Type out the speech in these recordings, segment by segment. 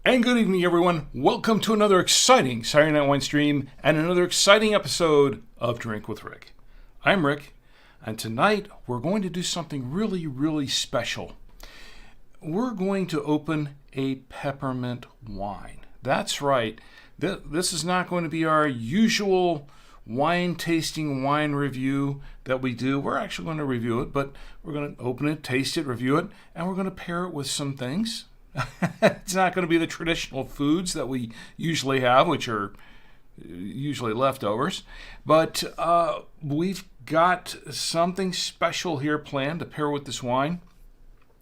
And good evening, everyone. Welcome to another exciting Saturday Night Winestream and another exciting episode of Drink with Rick. I'm Rick, and tonight we're going to do something really, really special. We're going to open a peppermint wine. That's right. This is not going to be our usual wine tasting wine review that we do. We're actually going to review it, but we're going to open it, taste it, review it, and we're going to pair it with some things. It's not going to be the traditional foods that we usually have, which are usually leftovers. But we've got something special here planned to pair with this wine.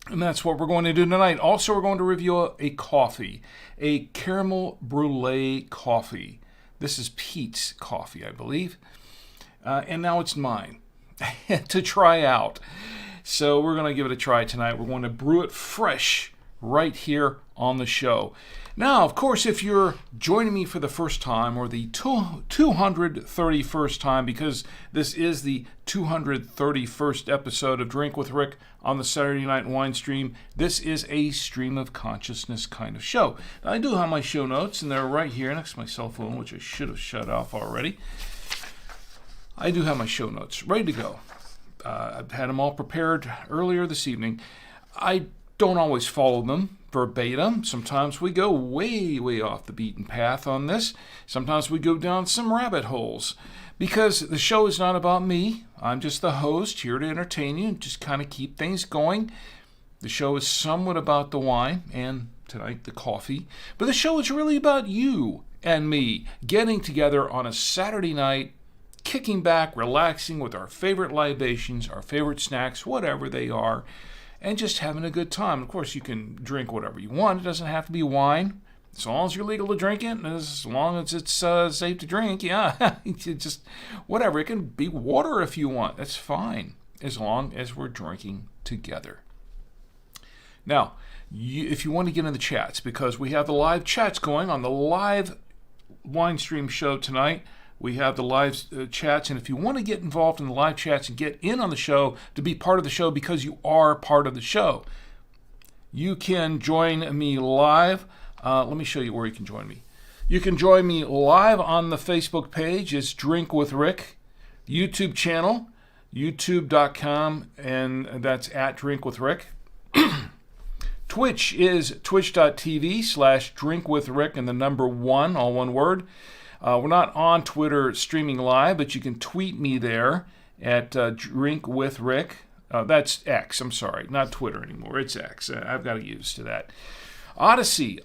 And that's what we're going to do tonight. Also, we're going to review a coffee, a caramel brulee coffee. This is Peet's coffee, I believe. And now it's mine to try out. So we're going to give it a try tonight. We're going to brew it fresh right here on the show. Now, of course, if you're joining me for the first time or the 231st time, because this is the 231st episode of Drink with Rick on the Saturday Night Winestream, this is a stream of consciousness kind of show. Now, I do have my show notes, and they're right here next to my cell phone, which I should have shut off already. I do have my show notes ready to go. I've had them all prepared earlier this evening. I don't always follow them verbatim. Sometimes we go way off the beaten path on this. Sometimes we go down some rabbit holes because the show is not about me. I'm just the host here to entertain you and just kind of keep things going. The show is somewhat about the wine and tonight the coffee, but the show is really about you and me getting together on a Saturday night, kicking back, relaxing with our favorite libations, our favorite snacks, whatever they are, and just having a good time. Of course, you can drink whatever you want. It doesn't have to be wine. As long as you're legal to drink it, and as long as it's safe to drink, yeah, just whatever. It can be water if you want. That's fine, as long as we're drinking together. Now, if you want to get in the chats, because we have the live chats going on the live Winestream show tonight, we have the live chats, and if you want to get involved in the live chats and get in on the show, to be part of the show because you are part of the show, you can join me live. Let me show you where you can join me. You can join me live on the Facebook page. It's Drink with Rick. YouTube channel, youtube.com, and that's at Drink with Rick. Twitch is twitch.tv/drinkwithrick and the number 1, all one word. We're not on Twitter streaming live, but you can tweet me there at Drink with Rick. That's X, I'm sorry, not Twitter anymore. It's X. I've got to get used to that. Odyssey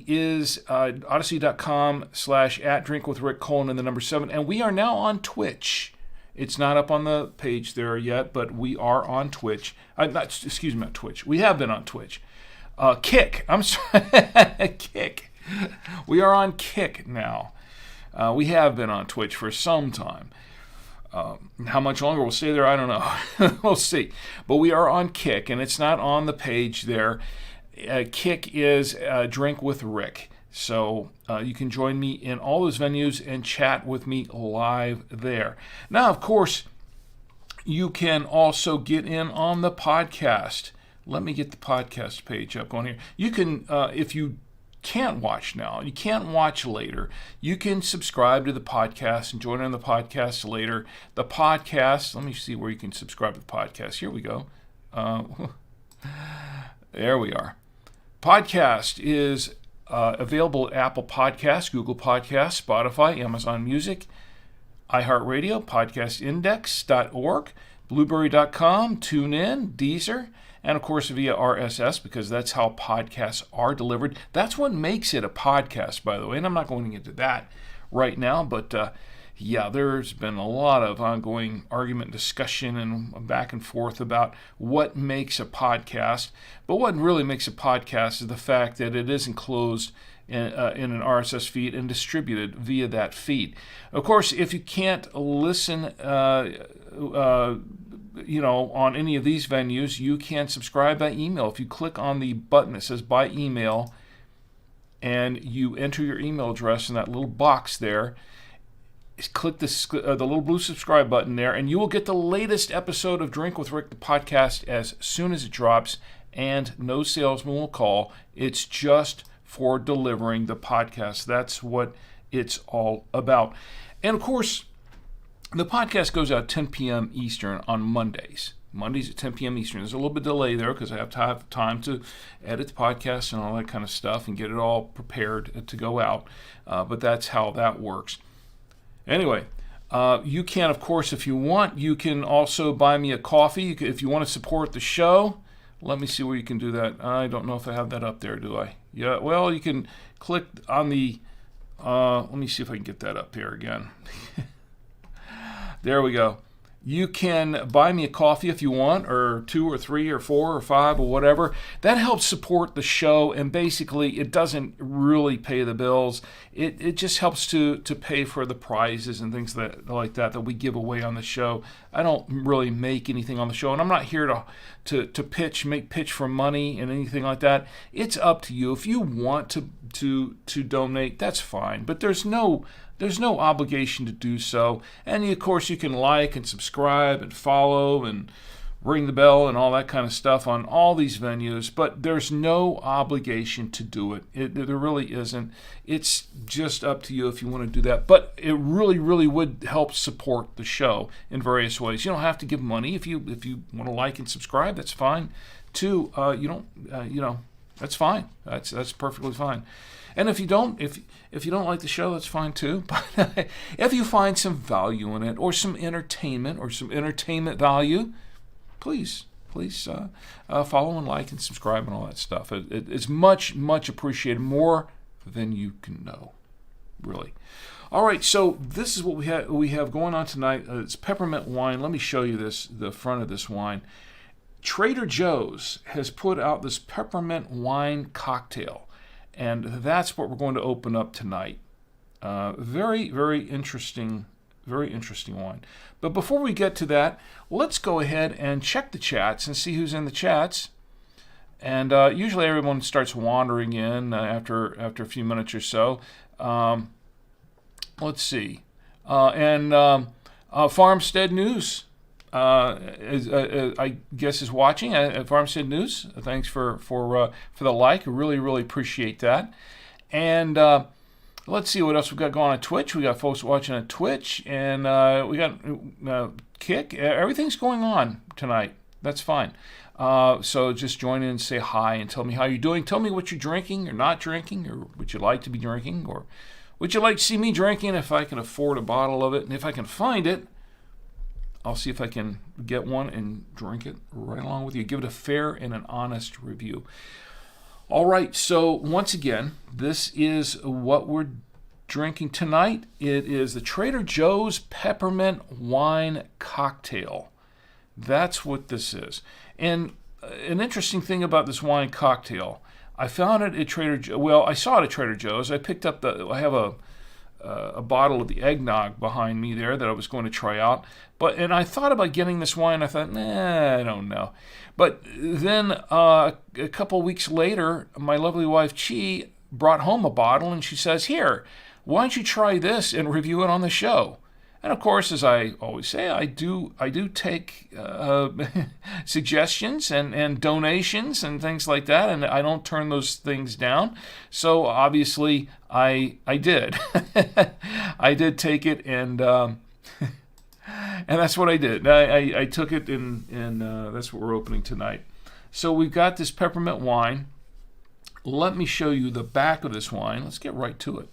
is odyssey.com/@drinkwithrick, and the number 7. And we are now on Twitch. It's not up on the page there yet, but we are on Twitch. Not Twitch. We have been on Twitch. Kick. I'm sorry. Kick. We are on Kick now. We have been on Twitch for some time. How much longer we'll stay there, I don't know. We'll see. But we are on Kick, and it's not on the page there. Kick is Drink with Rick. So you can join me in all those venues and chat with me live there. Now, of course, you can also get in on the podcast. Let me get the podcast page up on here. You can, if you can't watch now, you can't watch later, you can subscribe to the podcast and join on the podcast later. The podcast, let me see where you can subscribe to the podcast. Here we go. There we are. Podcast is available at Apple Podcasts, Google Podcasts, Spotify, Amazon Music, iHeartRadio, podcastindex.org, blueberry.com, TuneIn, Deezer, and of course via RSS, because that's how podcasts are delivered. That's what makes it a podcast, by the way, and I'm not going into that right now, but yeah, there's been a lot of ongoing argument, discussion, and back and forth about what makes a podcast. But what really makes a podcast is the fact that it is enclosed in an RSS feed and distributed via that feed. Of course, if you can't listen, on any of these venues, you can subscribe by email. If you click on the button that says by email and you enter your email address in that little box there, click the little blue subscribe button there, and you will get the latest episode of Drink with Rick, the podcast, as soon as it drops, and no salesman will call. It's just for delivering the podcast. That's what it's all about. And of course, the podcast goes out 10 p.m. Eastern on Mondays. Mondays at 10 p.m. Eastern. There's a little bit of delay there because I have to have time to edit the podcast and all that kind of stuff and get it all prepared to go out. But that's how that works. Anyway, you can, of course, if you want, you can also buy me a coffee. If you want to support the show, let me see where you can do that. I don't know if I have that up there, do I? Yeah, well, you can click on the, let me see if I can get that up there again. There we go. You can buy me a coffee if you want, or 2 or 3 or 4 or 5 or whatever. That helps support the show, and basically it doesn't really pay the bills. It just helps to pay for the prizes and things like that we give away on the show. I don't really make anything on the show, and I'm not here to pitch for money and anything like that. It's up to you. If you want to donate, that's fine, but there's no obligation to do so. And of course, you can like and subscribe and follow and ring the bell and all that kind of stuff on all these venues, but there's no obligation to do it. There really isn't. It's just up to you if you want to do that. But it really, really would help support the show in various ways. You don't have to give money. If you want to like and subscribe, that's fine too. That's fine. That's perfectly fine. And if you don't like the show, that's fine too. But if you find some value in it, or some entertainment value, please follow and like and subscribe and all that stuff. It's much, much appreciated, more than you can know, really. All right, so this is what we have going on tonight. It's peppermint wine. Let me show you the front of this wine. Trader Joe's has put out this peppermint wine cocktail. And that's what we're going to open up tonight. Very, very interesting wine. But before we get to that, let's go ahead and check the chats and see who's in the chats. And usually everyone starts wandering in after a few minutes or so. Let's see. Farmstead News, I guess, is watching. Farmstead News, thanks for the like. I really, really appreciate that. And let's see what else we've got going on Twitch. We got folks watching on Twitch, and we got Kick. Everything's going on tonight. That's fine. So just join in and say hi and tell me how you're doing. Tell me what you're drinking or not drinking, or would you like to be drinking, or would you like to see me drinking if I can afford a bottle of it. And if I can find it, I'll see if I can get one and drink it right along with you. Give it a fair and an honest review. All right, so once again, this is what we're drinking tonight. It is the Trader Joe's Peppermint Wine Cocktail. That's what this is. And an interesting thing about this wine cocktail, I found it at Trader Joe's. Well, I saw it at Trader Joe's. I picked up I have a bottle of the eggnog behind me there that I was going to try out. And I thought about getting this wine. I thought, I don't know. But then a couple weeks later, my lovely wife, Chi, brought home a bottle, and she says, here, why don't you try this and review it on the show? And of course, as I always say, I do take suggestions and donations and things like that, and I don't turn those things down. So obviously, I did. I did take it, and that's what I did. I took it, and that's what we're opening tonight. So we've got this peppermint wine. Let me show you the back of this wine. Let's get right to it.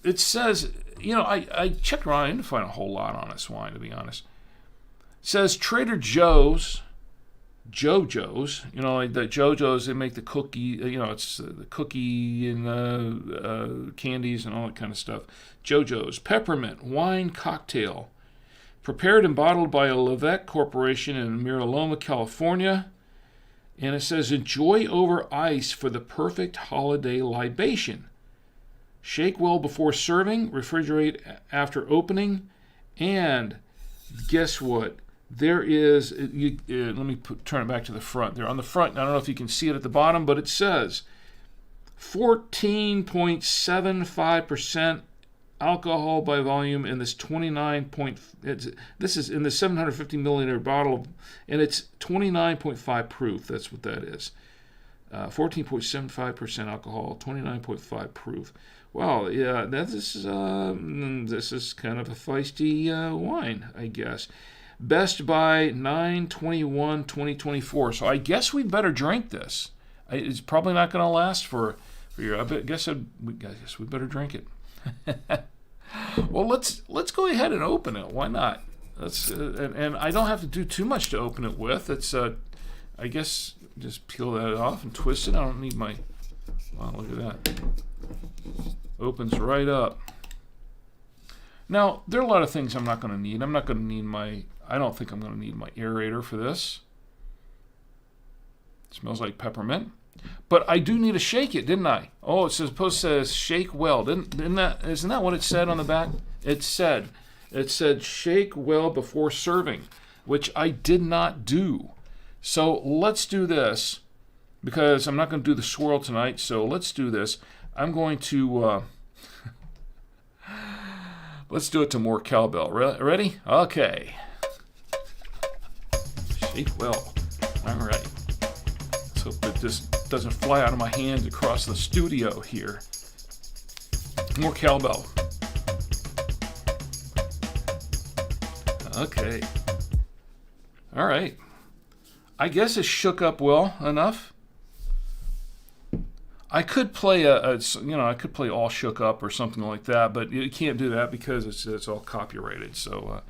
It says, I checked around. I didn't find a whole lot on this wine, to be honest. It says Trader Joe's JoJo's. You know, like the JoJo's, they make the cookie. You know, it's the cookie and candies and all that kind of stuff. JoJo's Peppermint Wine Cocktail, prepared and bottled by a Levesque Corporation in Miraloma, California. And it says, enjoy over ice for the perfect holiday libation. Shake well before serving, refrigerate after opening, and guess what? There is, let me turn it back to the front. There on the front, I don't know if you can see it at the bottom, but it says 14.75% alcohol by volume in this 29. This is in the 750 milliliter bottle, and it's 29.5 proof. That's what that is. 14.75% alcohol, 29.5 proof. Well, yeah, this is kind of a feisty wine, I guess. Best by 9/21/2024. So I guess we'd better drink this. It's probably not going to last for your. I guess we better drink it. Well, let's go ahead and open it. Why not? And I don't have to do too much to open it with. It's I guess just peel that off and twist it. I don't need my. Wow, look at that. Opens right up. Now, there are a lot of things I'm not going to need. I'm not going to need my. I don't think I'm going to need my aerator for this. It smells like peppermint. But I do need to shake it, didn't I? Oh, it's supposed to say shake well. Isn't that what it said on the back? It said shake well before serving, which I did not do. So let's do this, because I'm not going to do the swirl tonight. So let's do this. I'm going to let's do it to more cowbell. Ready? Okay. Shake well. All right. Let's hope that this doesn't fly out of my hands across the studio here. More cowbell. Okay. All right. I guess it shook up well enough. I could play I could play All Shook Up or something like that, but you can't do that because it's all copyrighted. So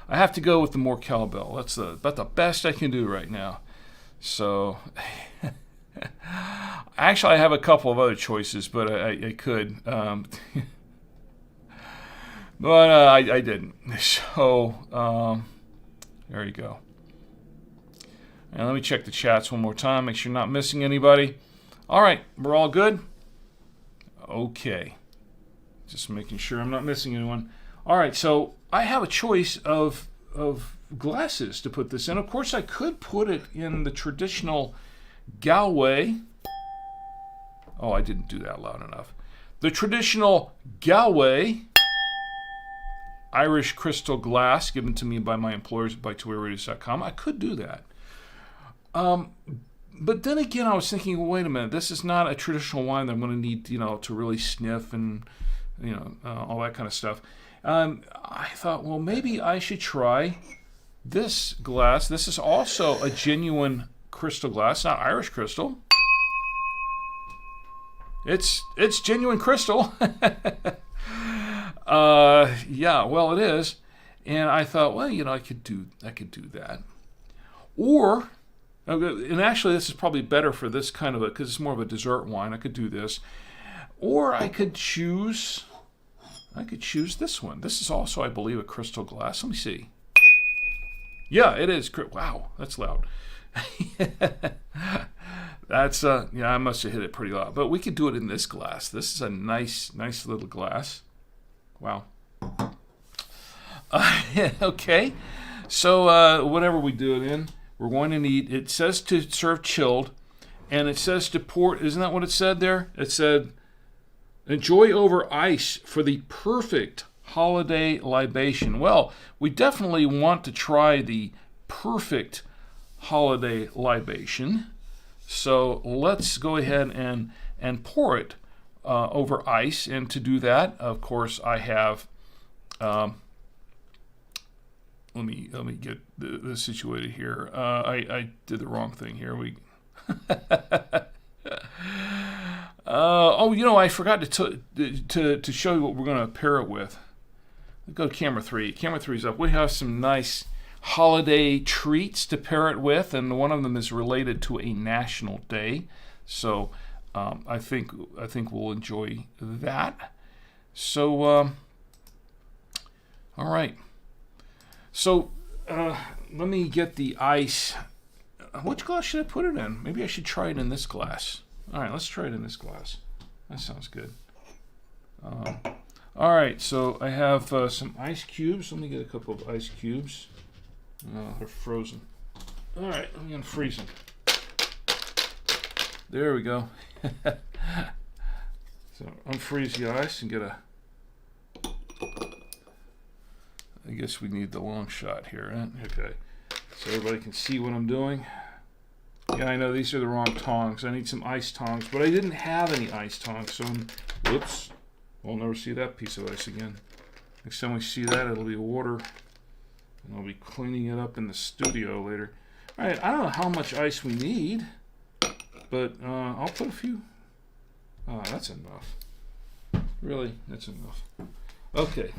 I have to go with the more cowbell. That's about the best I can do right now. So actually, I have a couple of other choices, but I could, but I didn't. So there you go. And let me check the chats one more time, make sure you're not missing anybody. All right, we're all good? Okay. Just making sure I'm not missing anyone. All right, so I have a choice of glasses to put this in. Of course, I could put it in the traditional Galway. Oh, I didn't do that loud enough. The traditional Galway Irish crystal glass given to me by my employers by ToyRadios.com. I could do that. But then again, I was thinking, well, wait a minute, this is not a traditional wine that I'm going to need, to really sniff and, all that kind of stuff. I thought, well, maybe I should try this glass. This is also a genuine crystal glass, not Irish crystal. It's genuine crystal. Yeah, well, it is. And I thought, well, I could do that. Or, and actually this is probably better for this kind of because it's more of a dessert wine. I could do this. Or I could choose this one. This is also, I believe, a crystal glass. Let me see. Yeah, it is. Wow, that's loud. That's I must have hit it pretty loud. But we could do it in this glass. This is a nice little glass. Wow. Okay. So whatever we do it in, we're going to need. It says to serve chilled, and it says to pour. Isn't that what it said there? It said, enjoy over ice for the perfect holiday libation. Well, we definitely want to try the perfect holiday libation. So let's go ahead and pour it over ice. And to do that, of course, I have. Let me get this situated here. I did the wrong thing here. I forgot to show you what we're going to pair it with. Let's go to camera 3. Camera 3's up. We have some nice holiday treats to pair it with, and one of them is related to a national day. So I think we'll enjoy that. So all right. So let me get the ice. Which glass should I put it in? Maybe I should try it in this glass. All right, let's try it in this glass. That sounds good. All right, so I have some ice cubes. Let me get a couple of ice cubes. They're frozen. All right, I'm going to freeze them. There we go. So unfreeze the ice and get a... I guess we need the long shot here, right? Okay. So everybody can see what I'm doing. Yeah, I know these are the wrong tongs. I need some ice tongs, but I didn't have any ice tongs, so whoops. We'll never see that piece of ice again. Next time we see that, it'll be water, and I'll be cleaning it up in the studio later. All right, I don't know how much ice we need, but I'll put a few. That's enough. Really, that's enough. Okay.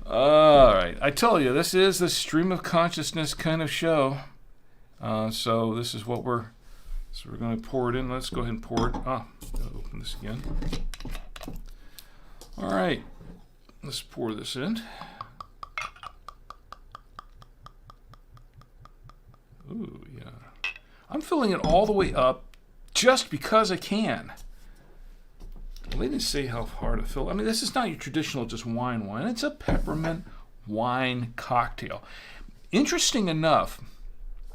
All right, I tell you, this is the stream of consciousness kind of show. So this is what we're going to pour it in. Let's go ahead and pour it. Gotta open this again. All right, let's pour this in. Ooh, yeah. I'm filling it all the way up just because I can. Well, they didn't say how hard to fill. I mean, this is not your traditional just wine. It's a peppermint wine cocktail. Interesting enough,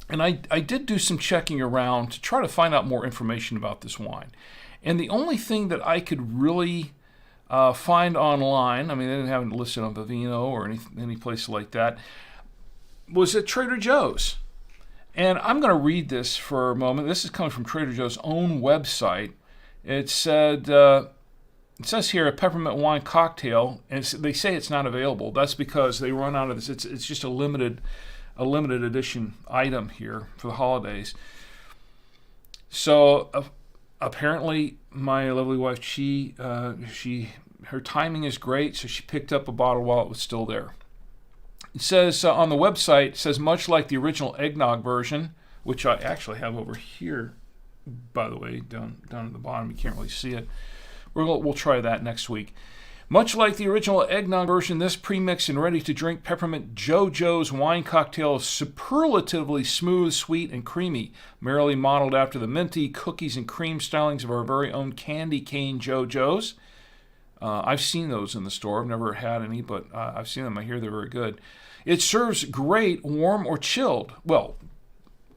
and I did do some checking around to try to find out more information about this wine. And the only thing that I could really find online, I mean, they didn't have it listed on Vivino or any place like that, was at Trader Joe's. And I'm going to read this for a moment. This is coming from Trader Joe's own website. It said... it says here a peppermint wine cocktail, and they say it's not available. That's because they run out of this. It's just a limited edition item here for the holidays. So apparently, my lovely wife, her timing is great. So she picked up a bottle while it was still there. It says on the website, it says much like the original eggnog version, which I actually have over here, by the way, down at the bottom. You can't really see it. We'll try that next week. Much like the original eggnog version, this premixed and ready-to-drink peppermint JoJo's wine cocktail is superlatively smooth, sweet, and creamy, merrily modeled after the minty cookies and cream stylings of our very own candy cane JoJo's. I've seen those in the store. I've never had any, but I've seen them. I hear they're very good. It serves great warm or chilled. Well,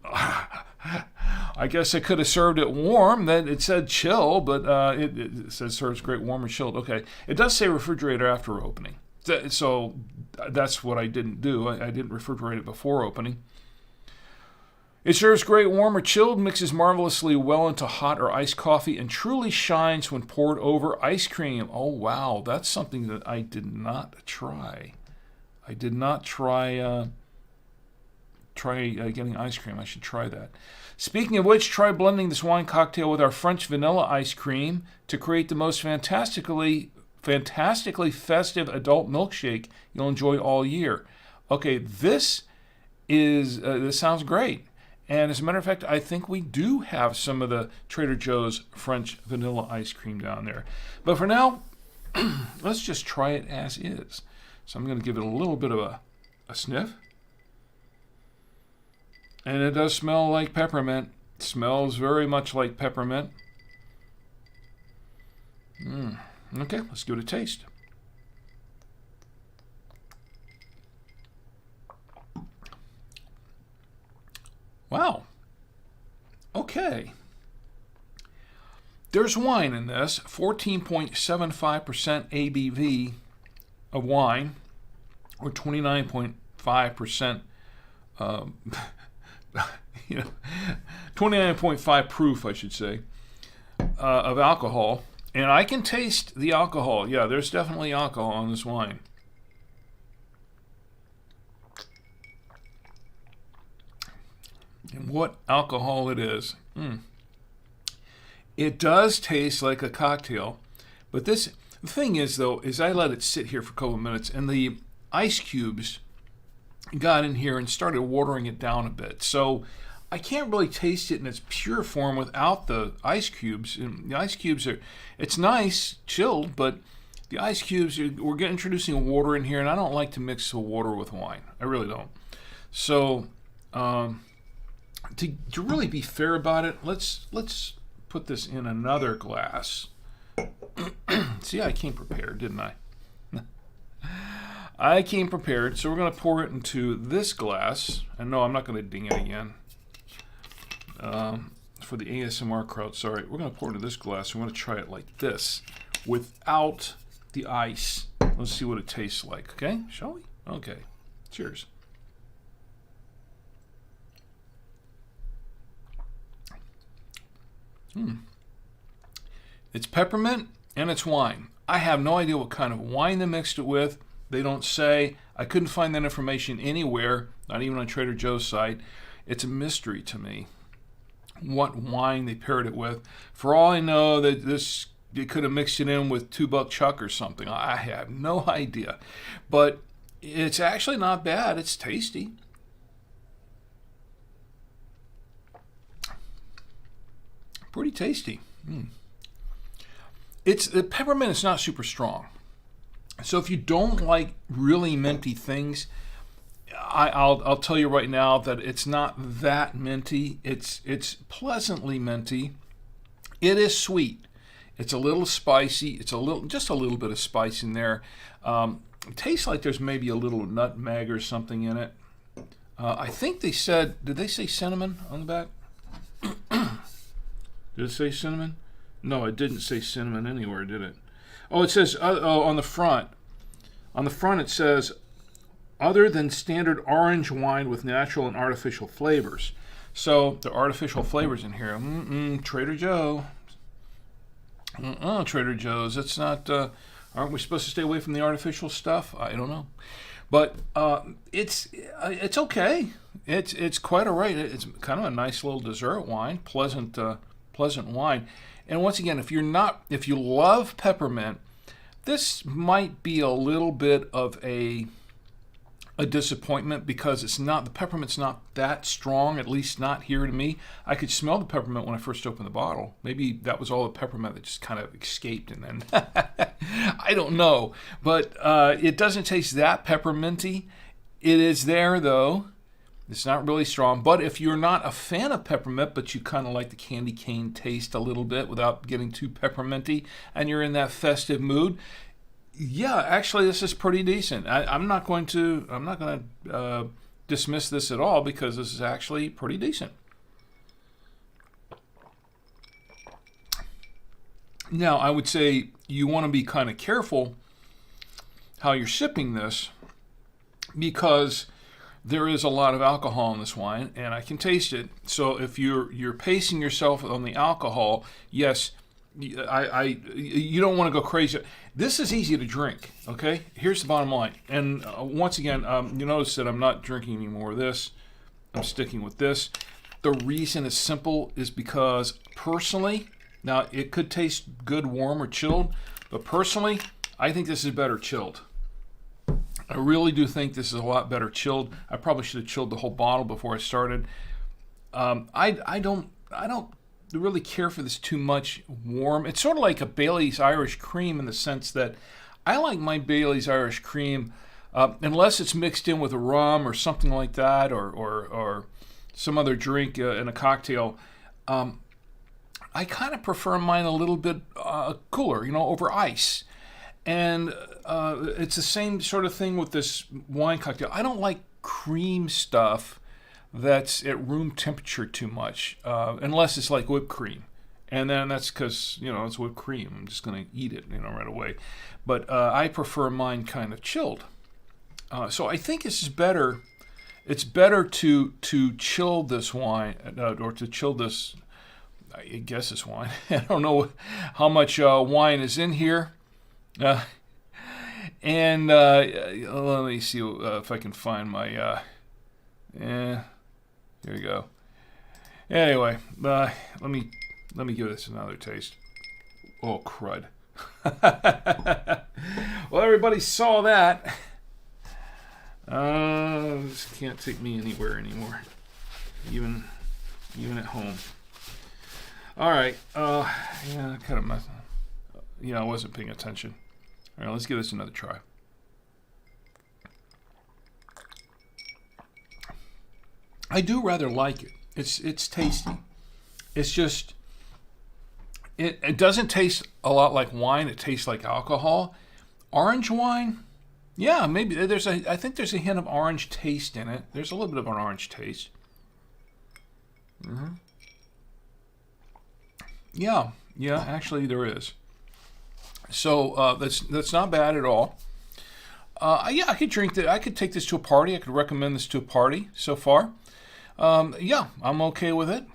I guess I could have served it warm. That it said chill, but it says serves great warm or chilled. Okay, it does say refrigerator after opening, so that's what I didn't do. I didn't refrigerate it before opening. It serves great warm or chilled, mixes marvelously well into hot or iced coffee, and truly shines when poured over ice cream. Oh wow, that's something that I did not try. I did not try getting ice cream. I should try that. Speaking of which, try blending this wine cocktail with our French vanilla ice cream to create the most fantastically festive adult milkshake you'll enjoy all year. Okay, this sounds great. And as a matter of fact, I think we do have some of the Trader Joe's French vanilla ice cream down there. But for now, let's just try it as is. So I'm going to give it a little bit of a sniff. And it does smell like peppermint. It smells very much like peppermint. Okay, let's give it a taste. Wow. Okay. There's wine in this, 14.75% ABV of wine, or 29.5%, 29.5 proof, I should say, of alcohol. And I can taste the alcohol. Yeah, there's definitely alcohol in this wine. And what alcohol it is. It does taste like a cocktail, but the thing is, though, is I let it sit here for a couple of minutes, and the ice cubes got in here and started watering it down a bit. So I can't really taste it in its pure form without the ice cubes. And the ice cubes it's nice, chilled, but the ice cubes, we're introducing water in here, and I don't like to mix the water with wine. I really don't. So to really be fair about it, let's put this in another glass. See, I came prepared, didn't I? I came prepared, so we're going to pour it into this glass. And no, I'm not going to ding it again. For the ASMR crowd, sorry. We're going to pour it into this glass. We're going to try it like this, without the ice. Let's see what it tastes like, okay? Shall we? Okay. Cheers. It's peppermint and it's wine. I have no idea what kind of wine they mixed it with. They don't say. I couldn't find that information anywhere, not even on Trader Joe's site. It's a mystery to me what wine they paired it with. For all I know, that they could have mixed it in with 2 Buck Chuck or something. I have no idea. But it's actually not bad. It's tasty. Pretty tasty. The peppermint is not super strong. So if you don't like really minty things, I'll tell you right now that it's not that minty. It's pleasantly minty. It is sweet. It's a little spicy. It's just a little bit of spice in there. It tastes like there's maybe a little nutmeg or something in it. I think they said, did they say cinnamon on the back? Did it say cinnamon? No, it didn't say cinnamon anywhere, did it? Oh, it says, on the front. On the front it says, other than standard orange wine with natural and artificial flavors. So, the artificial flavors in here. Trader Joe. Trader Joe's. It's not, aren't we supposed to stay away from the artificial stuff? I don't know. But it's okay. It's quite all right. It's kind of a nice little dessert wine, pleasant wine. And once again, if you love peppermint, this might be a little bit of a disappointment because the peppermint's not that strong, at least not here to me. I could smell the peppermint when I first opened the bottle. Maybe that was all the peppermint that just kind of escaped, and then I don't know. But it doesn't taste that pepperminty. It is there though. It's not really strong, but if you're not a fan of peppermint, but you kind of like the candy cane taste a little bit without getting too pepperminty, and you're in that festive mood, yeah, actually this is pretty decent. I'm not going to dismiss this at all because this is actually pretty decent. Now, I would say you want to be kind of careful how you're sipping this because there is a lot of alcohol in this wine, and I can taste it. So if you're pacing yourself on the alcohol, yes, you don't want to go crazy. This is easy to drink, okay? Here's the bottom line. And once again, you notice that I'm not drinking any more of this. I'm sticking with this. The reason is simple is because personally, now it could taste good warm or chilled, but personally, I think this is better chilled. I really do think this is a lot better chilled. I probably should have chilled the whole bottle before I started. I don't really care for this too much warm. It's sort of like a Bailey's Irish Cream in the sense that I like my Bailey's Irish Cream unless it's mixed in with a rum or something like that, or some other drink in a cocktail. I kind of prefer mine a little bit cooler, over ice. And it's the same sort of thing with this wine cocktail. I don't like cream stuff that's at room temperature too much, unless it's like whipped cream. And then that's because, it's whipped cream. I'm just going to eat it, right away. But I prefer mine kind of chilled. So I think this is better. It's better to chill this wine, or to chill this, I guess this wine. I don't know how much wine is in here. And let me see if I can find my here we go. Anyway, let me give this another taste. Oh, crud. Well, everybody saw that. This can't take me anywhere anymore, even at home. All right. Yeah, kind of messed. I wasn't paying attention. All right, let's give this another try. I do rather like it. It's tasty. It's just it doesn't taste a lot like wine. It tastes like alcohol. Orange wine, yeah, maybe I think there's a hint of orange taste in it. There's a little bit of an orange taste. Mm-hmm. Yeah, actually there is. So that's not bad at all. Yeah, I could drink that. I could take this to a party. I could recommend this to a party so far. Yeah, I'm okay with it.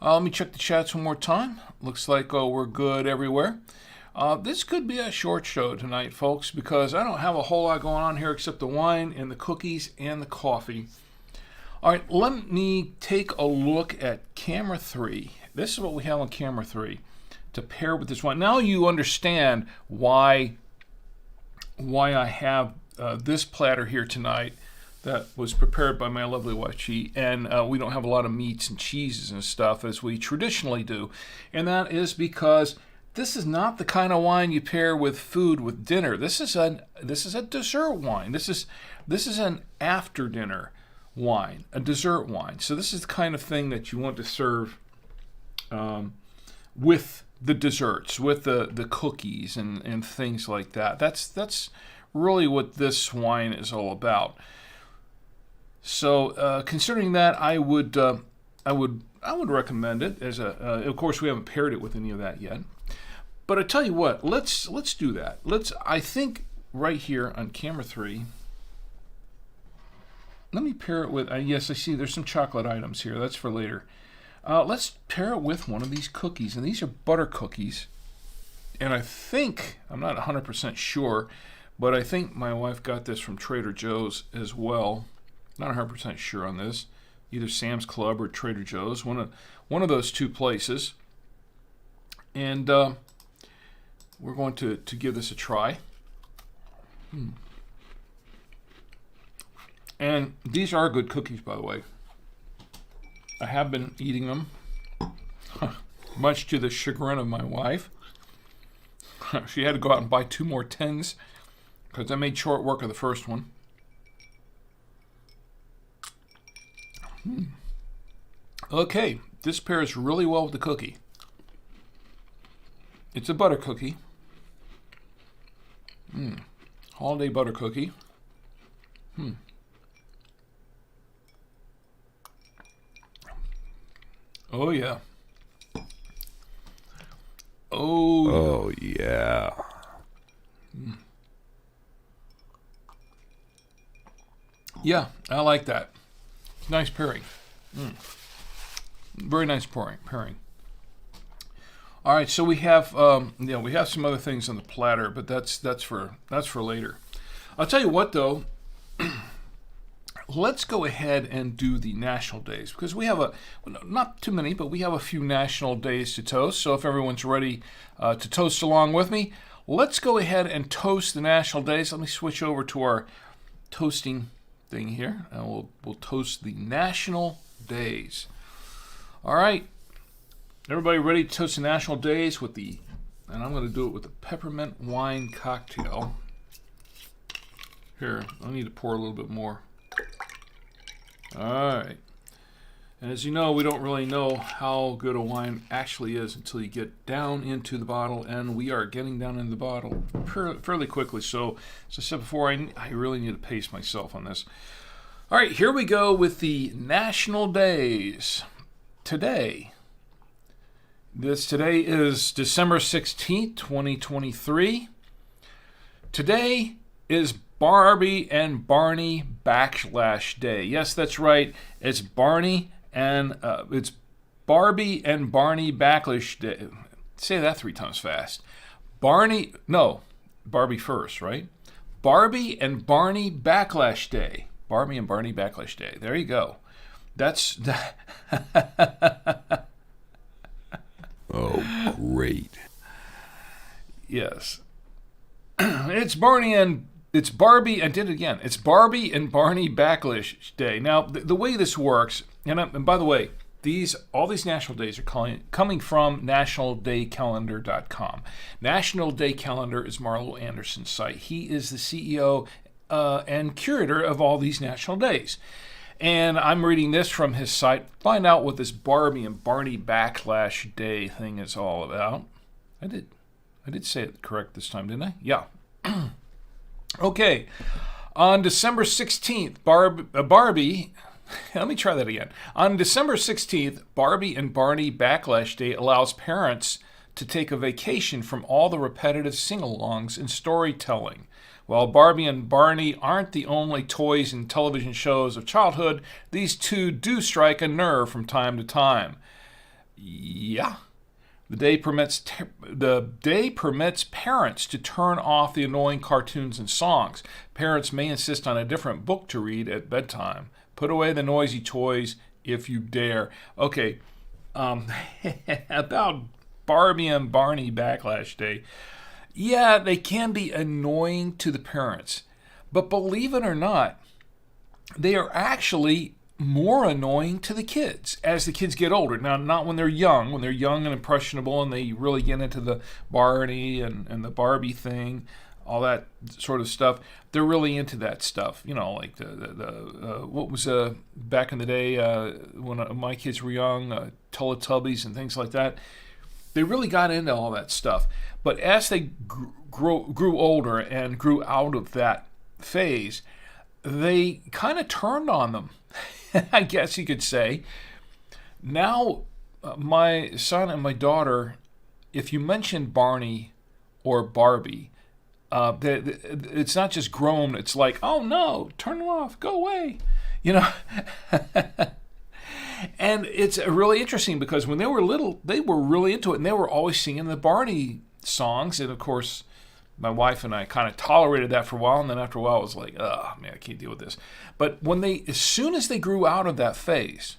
Let me check the chats one more time. Looks like we're good everywhere. This could be a short show tonight, folks, because I don't have a whole lot going on here except the wine and the cookies and the coffee. All right, let me take a look at camera 3. This is what we have on camera 3 to pair with this wine. Now you understand why I have this platter here tonight that was prepared by my lovely wife, Chi, and we don't have a lot of meats and cheeses and stuff as we traditionally do. And that is because this is not the kind of wine you pair with food with dinner. This is a dessert wine. This is an after dinner wine, a dessert wine. So this is the kind of thing that you want to serve with the desserts, with the cookies and things like that. That's really what this wine is all about. So considering that, I would recommend it as a. Of course, we haven't paired it with any of that yet. But I tell you what, let's do that. I think right here on camera 3. Let me pair it with. Yes, I see. There's some chocolate items here. That's for later. Let's pair it with one of these cookies, and these are butter cookies. And I think I'm not 100% sure, but I think my wife got this from Trader Joe's as well. Not 100% sure on this. Either Sam's Club or Trader Joe's, one of those two places. And we're going to give this a try. And these are good cookies, by the way. I have been eating them, much to the chagrin of my wife. She had to go out and buy 2 more tins because I made short work of the first one. Okay, this pairs really well with the cookie. It's a butter cookie. Holiday butter cookie. Oh yeah. Oh yeah. Yeah, I like that. Nice pairing. Very nice pairing. All right, so we have we have some other things on the platter, but that's for later. I'll tell you what though, let's go ahead and do the national days because we have not too many, but we have a few national days to toast. So if everyone's ready to toast along with me, let's go ahead and toast the national days. Let me switch over to our toasting thing here, and we'll toast the national days. All right, everybody ready to toast the national days with and I'm going to do it with the peppermint wine cocktail. Here, I need to pour a little bit more. All right, and as you know, we don't really know how good a wine actually is until you get down into the bottle, and we are getting down into the bottle fairly quickly. So, as I said before, I really need to pace myself on this. All right, here we go with the national days. Today is December 16th, 2023. Today is Barbie and Barney Backlash Day. Yes, that's right. It's Barbie and Barney Backlash Day. Say that 3 times fast. Barbie first, right? Barbie and Barney Backlash Day. Barbie and Barney Backlash Day. There you go. That's Oh, great. Yes. It's It's Barbie, I did it again. It's Barbie and Barney Backlash Day. Now, the way this works, and by the way, all these national days are coming from nationaldaycalendar.com. National Day Calendar is Marlo Anderson's site. He is the CEO and curator of all these national days. And I'm reading this from his site. Find out what this Barbie and Barney Backlash Day thing is all about. I did say it correct this time, didn't I? Yeah. Okay, on December 16th, Barbie, let me try that again. On December 16th, Barbie and Barney Backlash Day allows parents to take a vacation from all the repetitive sing-alongs and storytelling. While Barbie and Barney aren't the only toys and television shows of childhood, these two do strike a nerve from time to time. Yeah. The day permits parents to turn off the annoying cartoons and songs. Parents may insist on a different book to read at bedtime. Put away the noisy toys if you dare. Okay, about Barbie and Barney Backlash Day. Yeah, they can be annoying to the parents. But believe it or not, they are actually more annoying to the kids as the kids get older. Now, not when they're young. When they're young and impressionable and they really get into the Barney and the Barbie thing, all that sort of stuff, they're really into that stuff. You know, like what was back in the day when my kids were young, Teletubbies and things like that. They really got into all that stuff. But as they grew older and grew out of that phase, they kind of turned on them. I guess you could say. Now, my son and my daughter, if you mention Barney or Barbie, it's not just groan. It's like, oh no, turn it off, go away. You know? And it's really interesting because when they were little, they were really into it, and they were always singing the Barney songs. And of course, my wife and I kind of tolerated that for a while, and then after a while, it was like, oh man, I can't deal with this. But as soon as they grew out of that phase,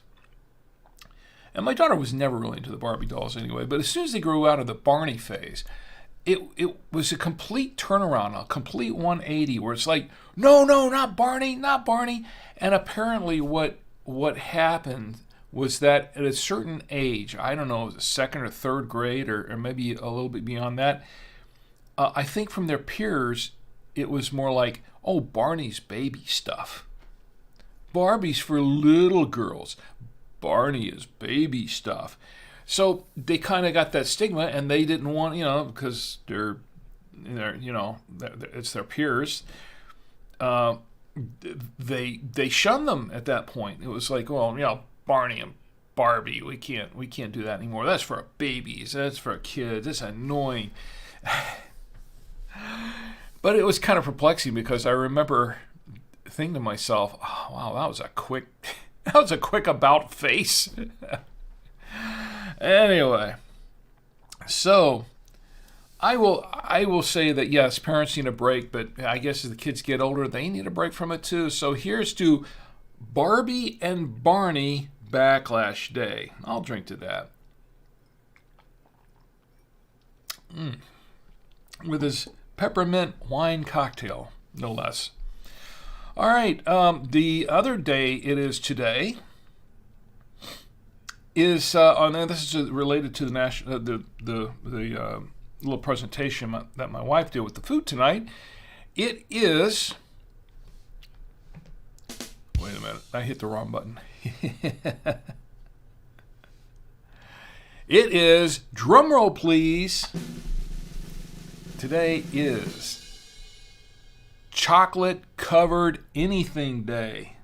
and my daughter was never really into the Barbie dolls anyway, but as soon as they grew out of the Barney phase, it was a complete turnaround, a complete 180, where it's like, no, not Barney, not Barney. And apparently what happened was that at a certain age, I don't know, it was second or third grade, or maybe a little bit beyond that, I think from their peers, it was more like, oh, Barney's baby stuff. Barbie's for little girls. Barney is baby stuff. So they kind of got that stigma, and they didn't want, because they're it's their peers. They shunned them at that point. It was like, well, Barney and Barbie, we can't do that anymore. That's for babies. That's for kids. It's annoying. But it was kind of perplexing because I remember thinking to myself, oh, wow, that was a quick about face. Anyway, so I will say that yes, parents need a break, but I guess as the kids get older, they need a break from it too. So here's to Barbie and Barney Backlash Day. I'll drink to that. With his peppermint wine cocktail, no less. All right, the other day it is today is this is related to the national the little presentation that my wife did with the food tonight. It is. Wait a minute, I hit the wrong button. It is, drum roll please. Today is Chocolate Covered Anything Day.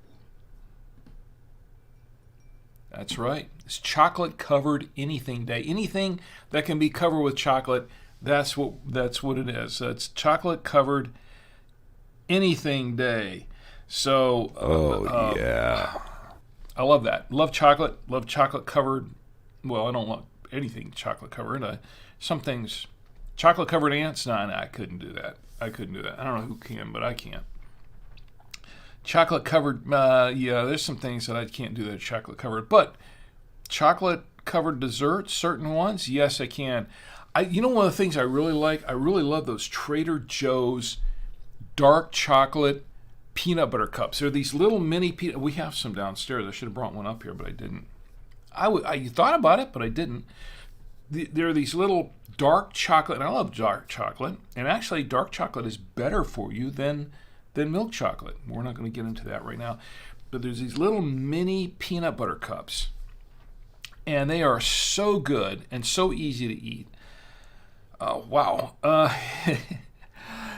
That's right. It's Chocolate Covered Anything Day. Anything that can be covered with chocolate, that's what it is. It's Chocolate Covered Anything Day. So yeah. I love that. Love chocolate. Love chocolate covered. Well, I don't love anything chocolate covered. Some things, chocolate covered ants. No, I couldn't do that. I don't know who can, but I can't. Chocolate covered. There's some things that I can't do that are chocolate covered. But chocolate covered desserts, certain ones, yes, I can. One of the things I really like. I really love those Trader Joe's dark chocolate peanut butter cups. They're these little mini peanut. We have some downstairs. I should have brought one up here, but I didn't. I thought about it, but I didn't. There are these little dark chocolate, and I love dark chocolate. And actually, dark chocolate is better for you than milk chocolate. We're not going to get into that right now. But there's these little mini peanut butter cups, and they are so good and so easy to eat. Wow.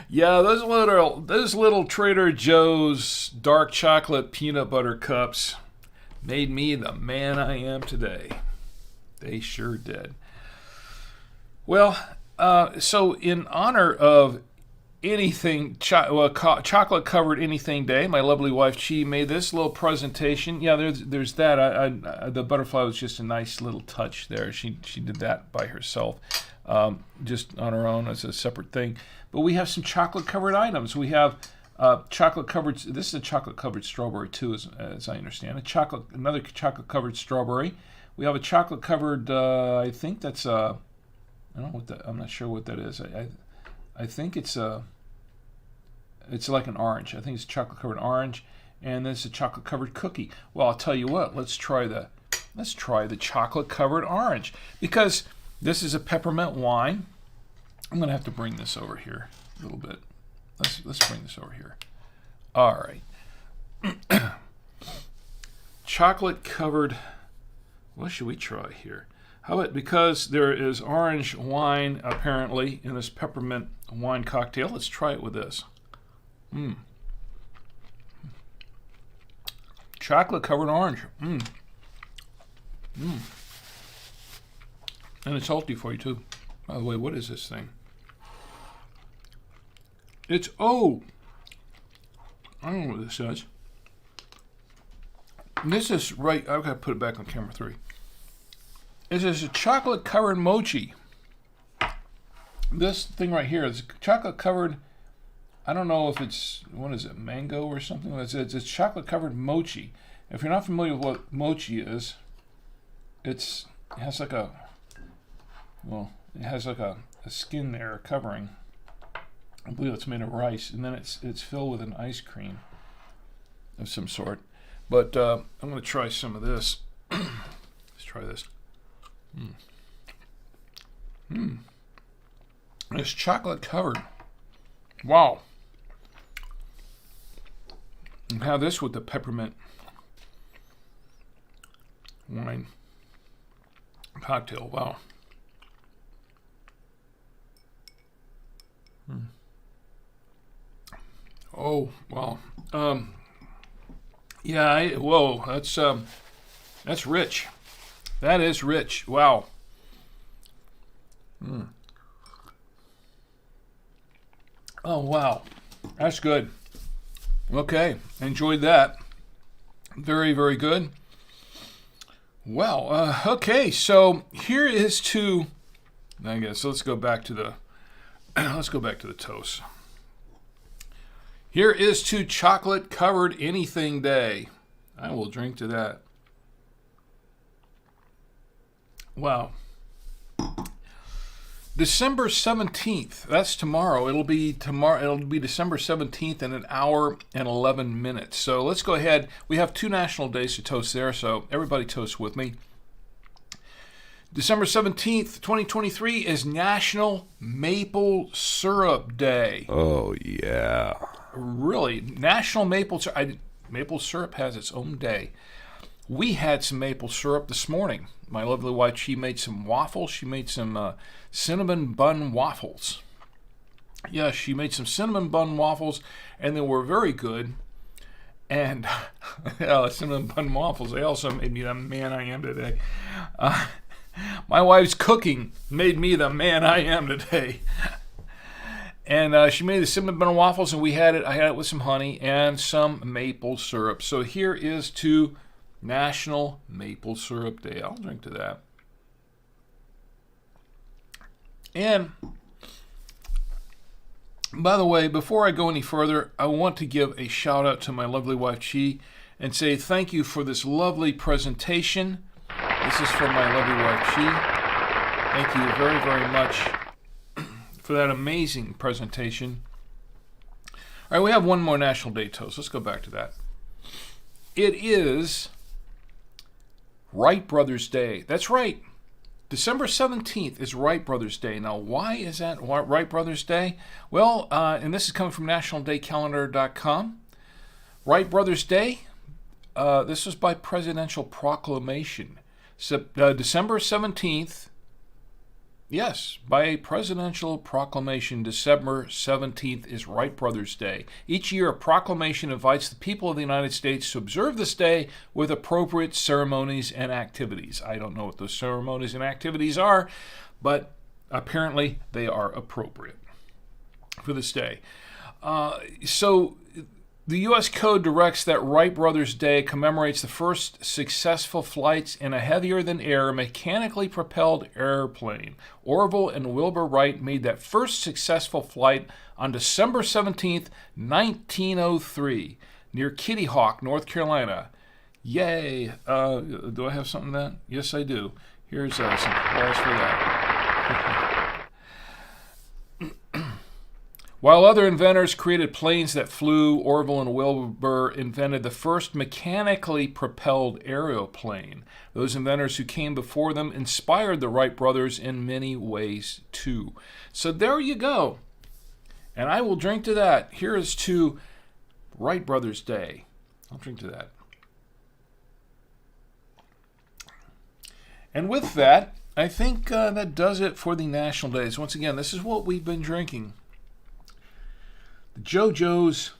Yeah, those little Trader Joe's dark chocolate peanut butter cups made me the man I am today. They sure did. Well, so in honor of anything chocolate covered anything day, my lovely wife Chi made this little presentation. Yeah, there's that. The butterfly was just a nice little touch there. She did that by herself, just on her own as a separate thing. But we have some chocolate covered items. We have chocolate covered. This is a chocolate covered strawberry too, as I understand it. Another chocolate covered strawberry. We have a chocolate covered. I think that's I don't know what that. I'm not sure what that is. I think it's like an orange. I think it's chocolate covered orange, and this is a chocolate covered cookie. Well, I'll tell you what. Let's try the chocolate covered orange, because this is a peppermint wine. I'm gonna have to bring this over here a little bit. Let's bring this over here. All right. Chocolate covered. What should we try here? How about, because there is orange wine apparently in this peppermint wine cocktail, let's try it with this. Chocolate covered orange. And it's healthy for you too. By the way, what is this thing? I don't know what this is. This is right. I've got to put it back on camera 3. This is a chocolate covered mochi. This thing right here is chocolate covered. I don't know if it's, what is it, mango or something? It's chocolate covered mochi. If you're not familiar with what mochi is, it has like a skin there, a covering. I believe it's made of rice, and then it's filled with an ice cream of some sort. But I'm going to try some of this. Let's try this. It's chocolate covered. Wow. And have this with the peppermint wine cocktail. Wow. Oh, wow. Yeah, whoa, that's rich. That is rich. Wow. Oh, wow. That's good. Okay, enjoyed that. Very, very good. Well, okay, so here is to, I guess, let's go back to the toast. Here is to chocolate covered anything day. I will drink to that. Wow. December 17th. That's tomorrow. It'll be December 17th in an hour and 11 minutes. So let's go ahead. We have 2 national days to toast there, so everybody toast with me. December 17th, 2023 is National Maple Syrup Day. Oh, yeah. Really? National Maple Syrup. Maple syrup has its own day. We had some maple syrup this morning. My lovely wife, she made some waffles. She made some cinnamon bun waffles. Yeah, she made some cinnamon bun waffles, and they were very good. And cinnamon bun waffles, they also made me the man I am today. My wife's cooking made me the man I am today. And she made the cinnamon bun waffles, and I had it with some honey and some maple syrup. So here is to National Maple Syrup Day. I'll drink to that. And by the way, before I go any further, I want to give a shout out to my lovely wife Chi and say thank you for this lovely presentation. This is from my lovely wife Chi. Thank you very, very much for that amazing presentation All right, we have one more National Day toast. Let's go back to that. It is Wright Brothers Day. That's right. December 17th is Wright Brothers Day. Now, why is that Wright Brothers Day? Well, and this is coming from nationaldaycalendar.com. Wright Brothers Day, this was by presidential proclamation. December 17th, yes, by a presidential proclamation, December 17th is Wright Brothers Day. Each year, a proclamation invites the people of the United States to observe this day with appropriate ceremonies and activities. I don't know what those ceremonies and activities are, but apparently they are appropriate for this day. So the U.S. Code directs that Wright Brothers Day commemorates the first successful flights in a heavier-than-air, mechanically propelled airplane. Orville and Wilbur Wright made that first successful flight on December 17, 1903, near Kitty Hawk, North Carolina. Yay! Do I have something to that? Yes, I do. Here's some applause for that. While other inventors created planes that flew, Orville and Wilbur invented the first mechanically propelled aeroplane. Those inventors who came before them inspired the Wright brothers in many ways, too. So there you go. And I will drink to that. Here is to Wright Brothers Day. I'll drink to that. And with that, I think that does it for the National Days. Once again, this is what we've been drinking. JoJo's,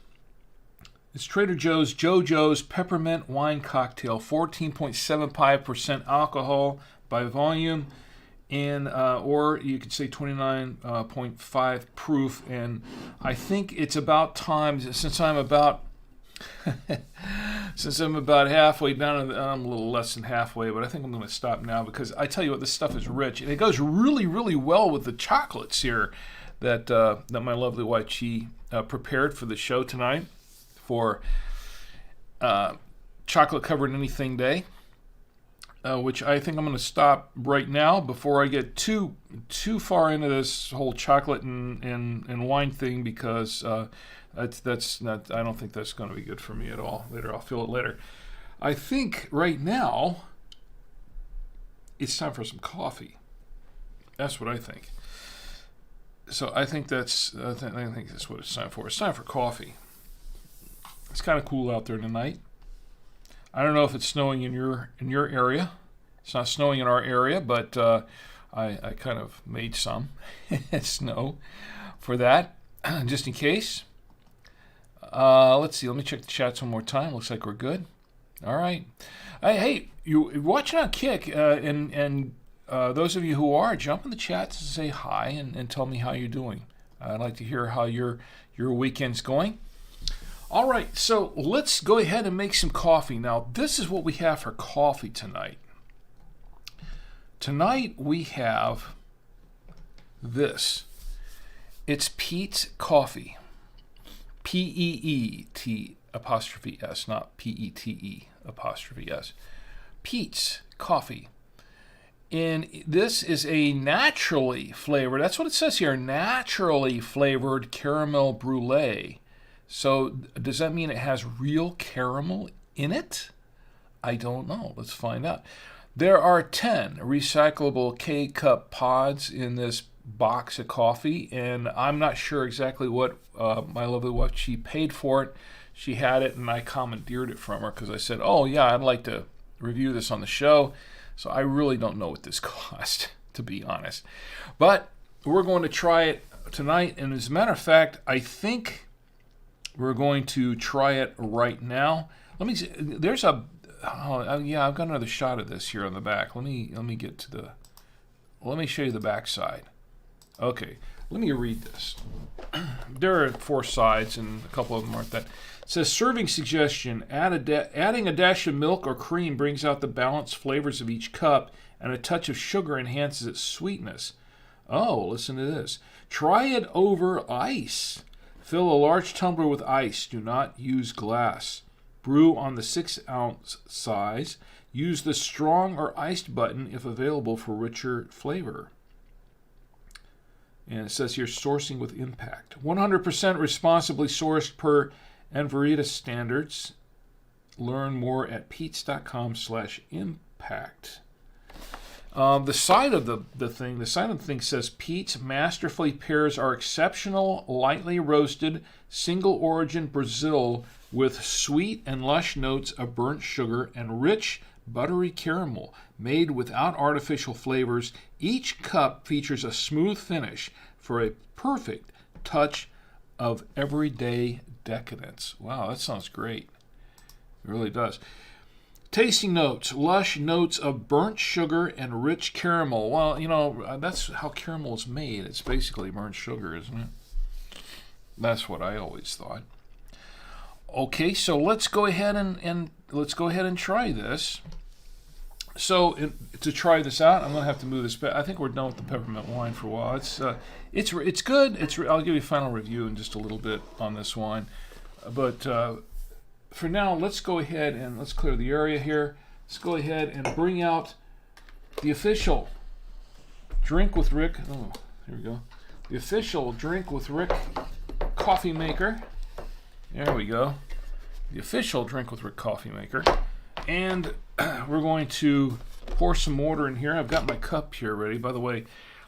it's Trader Joe's JoJo's Peppermint Wine Cocktail, 14.75% alcohol by volume, and or you could say 29.5 proof. And I think it's about time, since I'm about halfway down, I'm a little less than halfway, but I think I'm going to stop now because I tell you what, this stuff is rich, and it goes really, really well with the chocolates here that my lovely wife, she prepared for the show tonight for Chocolate Covered Anything Day, which I think I'm going to stop right now before I get too far into this whole chocolate and wine thing, because that's not. I don't think that's going to be good for me at all. Later, I'll feel it later. I think right now it's time for some coffee. That's what I think. So I think that's what it's time for. It's time for coffee. It's kind of cool out there tonight. I don't know if it's snowing in your area. It's not snowing in our area, but I kind of made some snow for that, just in case. Let's see. Let me check the chats one more time. Looks like we're good. All right. Hey, you're watching on Kick, and those of you who are, jump in the chat to say hi and tell me how you're doing. I'd like to hear how your weekend's going. All right, so let's go ahead and make some coffee. Now, this is what we have for coffee tonight. Tonight we have this. It's Peet's coffee. P-E-E-T''S, not P-E-T-E''S. Peet's coffee. And this is a naturally flavored, that's what it says here, naturally flavored caramel brulee. So does that mean it has real caramel in it? I don't know. Let's find out. There are 10 recyclable K-cup pods in this box of coffee, and I'm not sure exactly what my lovely wife, she paid for it. She had it, and I commandeered it from her because I said, oh, yeah, I'd like to review this on the show. So I really don't know what this cost, to be honest. But we're going to try it tonight. And as a matter of fact, I think we're going to try it right now. Let me see. There's I've got another shot of this here on the back. Let me show you the back side. Okay, let me read this. There are 4 sides, and a couple of them aren't that. It says, serving suggestion, adding a dash of milk or cream brings out the balanced flavors of each cup, and a touch of sugar enhances its sweetness. Oh, listen to this. Try it over ice. Fill a large tumbler with ice. Do not use glass. Brew on the 6-ounce size. Use the strong or iced button if available for richer flavor. And it says here, sourcing with impact. 100% responsibly sourced per Enverita standards. Learn more at peets.com/impact. The side of the thing says, Peet's masterfully pairs our exceptional, lightly roasted, single origin Brazil with sweet and lush notes of burnt sugar and rich, buttery caramel made without artificial flavors. Each cup features a smooth finish for a perfect touch of everyday decadence. Wow, that sounds great. It really does. Tasting notes, lush notes of burnt sugar and rich caramel. Well, that's how caramel is made. It's basically burnt sugar, isn't it? That's what I always thought. Okay, so let's go ahead and try this. So to try this out, I'm gonna have to move this back. I think we're done with the peppermint wine for a while. It's good. I'll give you a final review in just a little bit on this wine, but for now, let's go ahead and let's clear the area here. Let's go ahead and bring out the official Drink with Rick. Oh, here we go. The official Drink with Rick coffee maker. There we go. The official Drink with Rick coffee maker. And we're going to pour some water in here. I've got my cup here ready. By the way,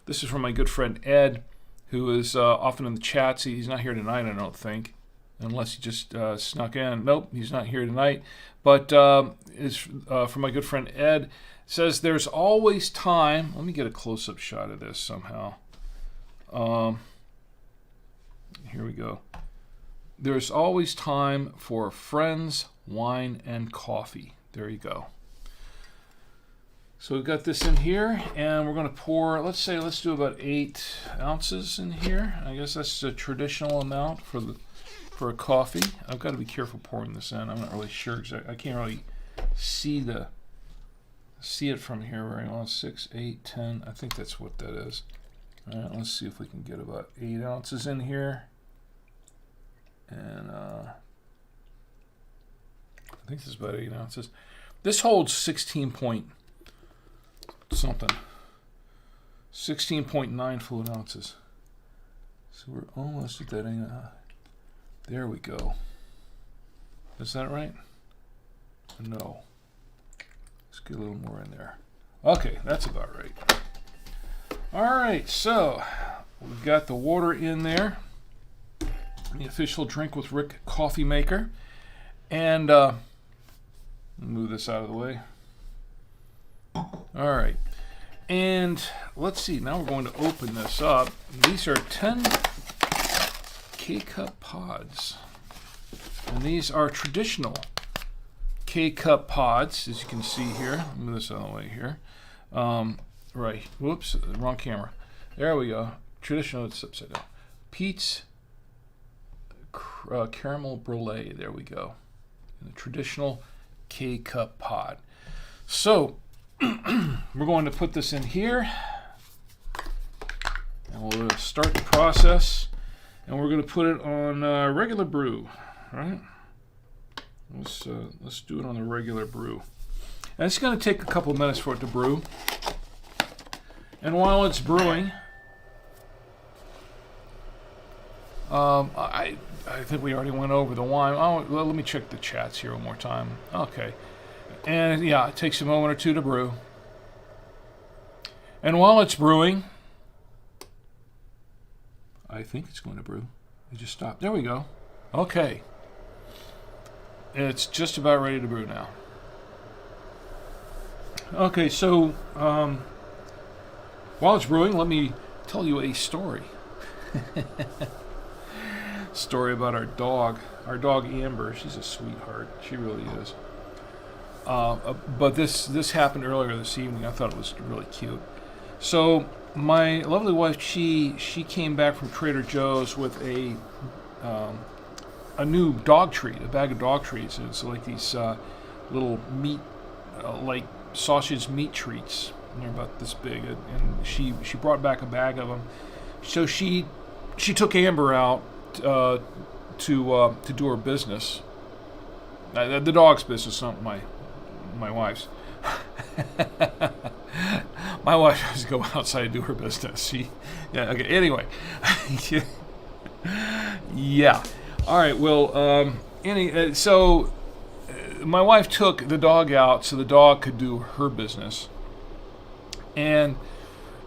this is from my good friend Ed, who is often in the chats. He's not here tonight, I don't think, unless he just snuck in. Nope, he's not here tonight. But it's from my good friend Ed. It says there's always time. Let me get a close-up shot of this somehow. Here we go. There's always time for friends, wine, and coffee. There you go. So we've got this in here, and we're going to pour, let's do about 8 ounces in here. I guess that's a traditional amount for a coffee. I've got to be careful pouring this in. I'm not really sure exactly. I can't really see it from here very well. 6, 8, 10. I think that's what that is. All right, let's see if we can get about 8 ounces in here. And I think this is about 8 ounces. This holds 16.9 fluid ounces. So we're almost at that. There we go. Is that right? No. Let's get a little more in there. Okay, that's about right. All right, so we've got the water in there. The official Drink with Rick coffee maker. And move this out of the way. All right. And let's see. Now we're going to open this up. These are 10 K-Cup pods. And these are traditional K-Cup pods, as you can see here. Move this out of the way here. Right. Whoops. Wrong camera. There we go. Traditional. It's upside down. Peet's caramel brulee. There we go. The traditional K-Cup pod. So we're going to put this in here, and we'll start the process. And we're going to put it on regular brew. All right. Let's do it on the regular brew. And it's going to take a couple minutes for it to brew. And while it's brewing, I think we already went over the wine. Oh, well, let me check the chats here one more time. Okay. And yeah, it takes a moment or two to brew. And while it's brewing, I think it's going to brew. It just stopped. There we go. Okay. It's just about ready to brew now. Okay, so while it's brewing, let me tell you a story. Story about our dog. Our dog Amber. She's a sweetheart. She really is. But this happened earlier this evening. I thought it was really cute. So my lovely wife, she came back from Trader Joe's with a new dog treat, a bag of dog treats. And it's like these little meat, like sausage meat treats. And they're about this big. And she brought back a bag of them. So she took Amber out to do her business. The dog's business, not my wife's. My wife has to go outside and do her business. Okay. Anyway, yeah. All right. Well, so my wife took the dog out so the dog could do her business, and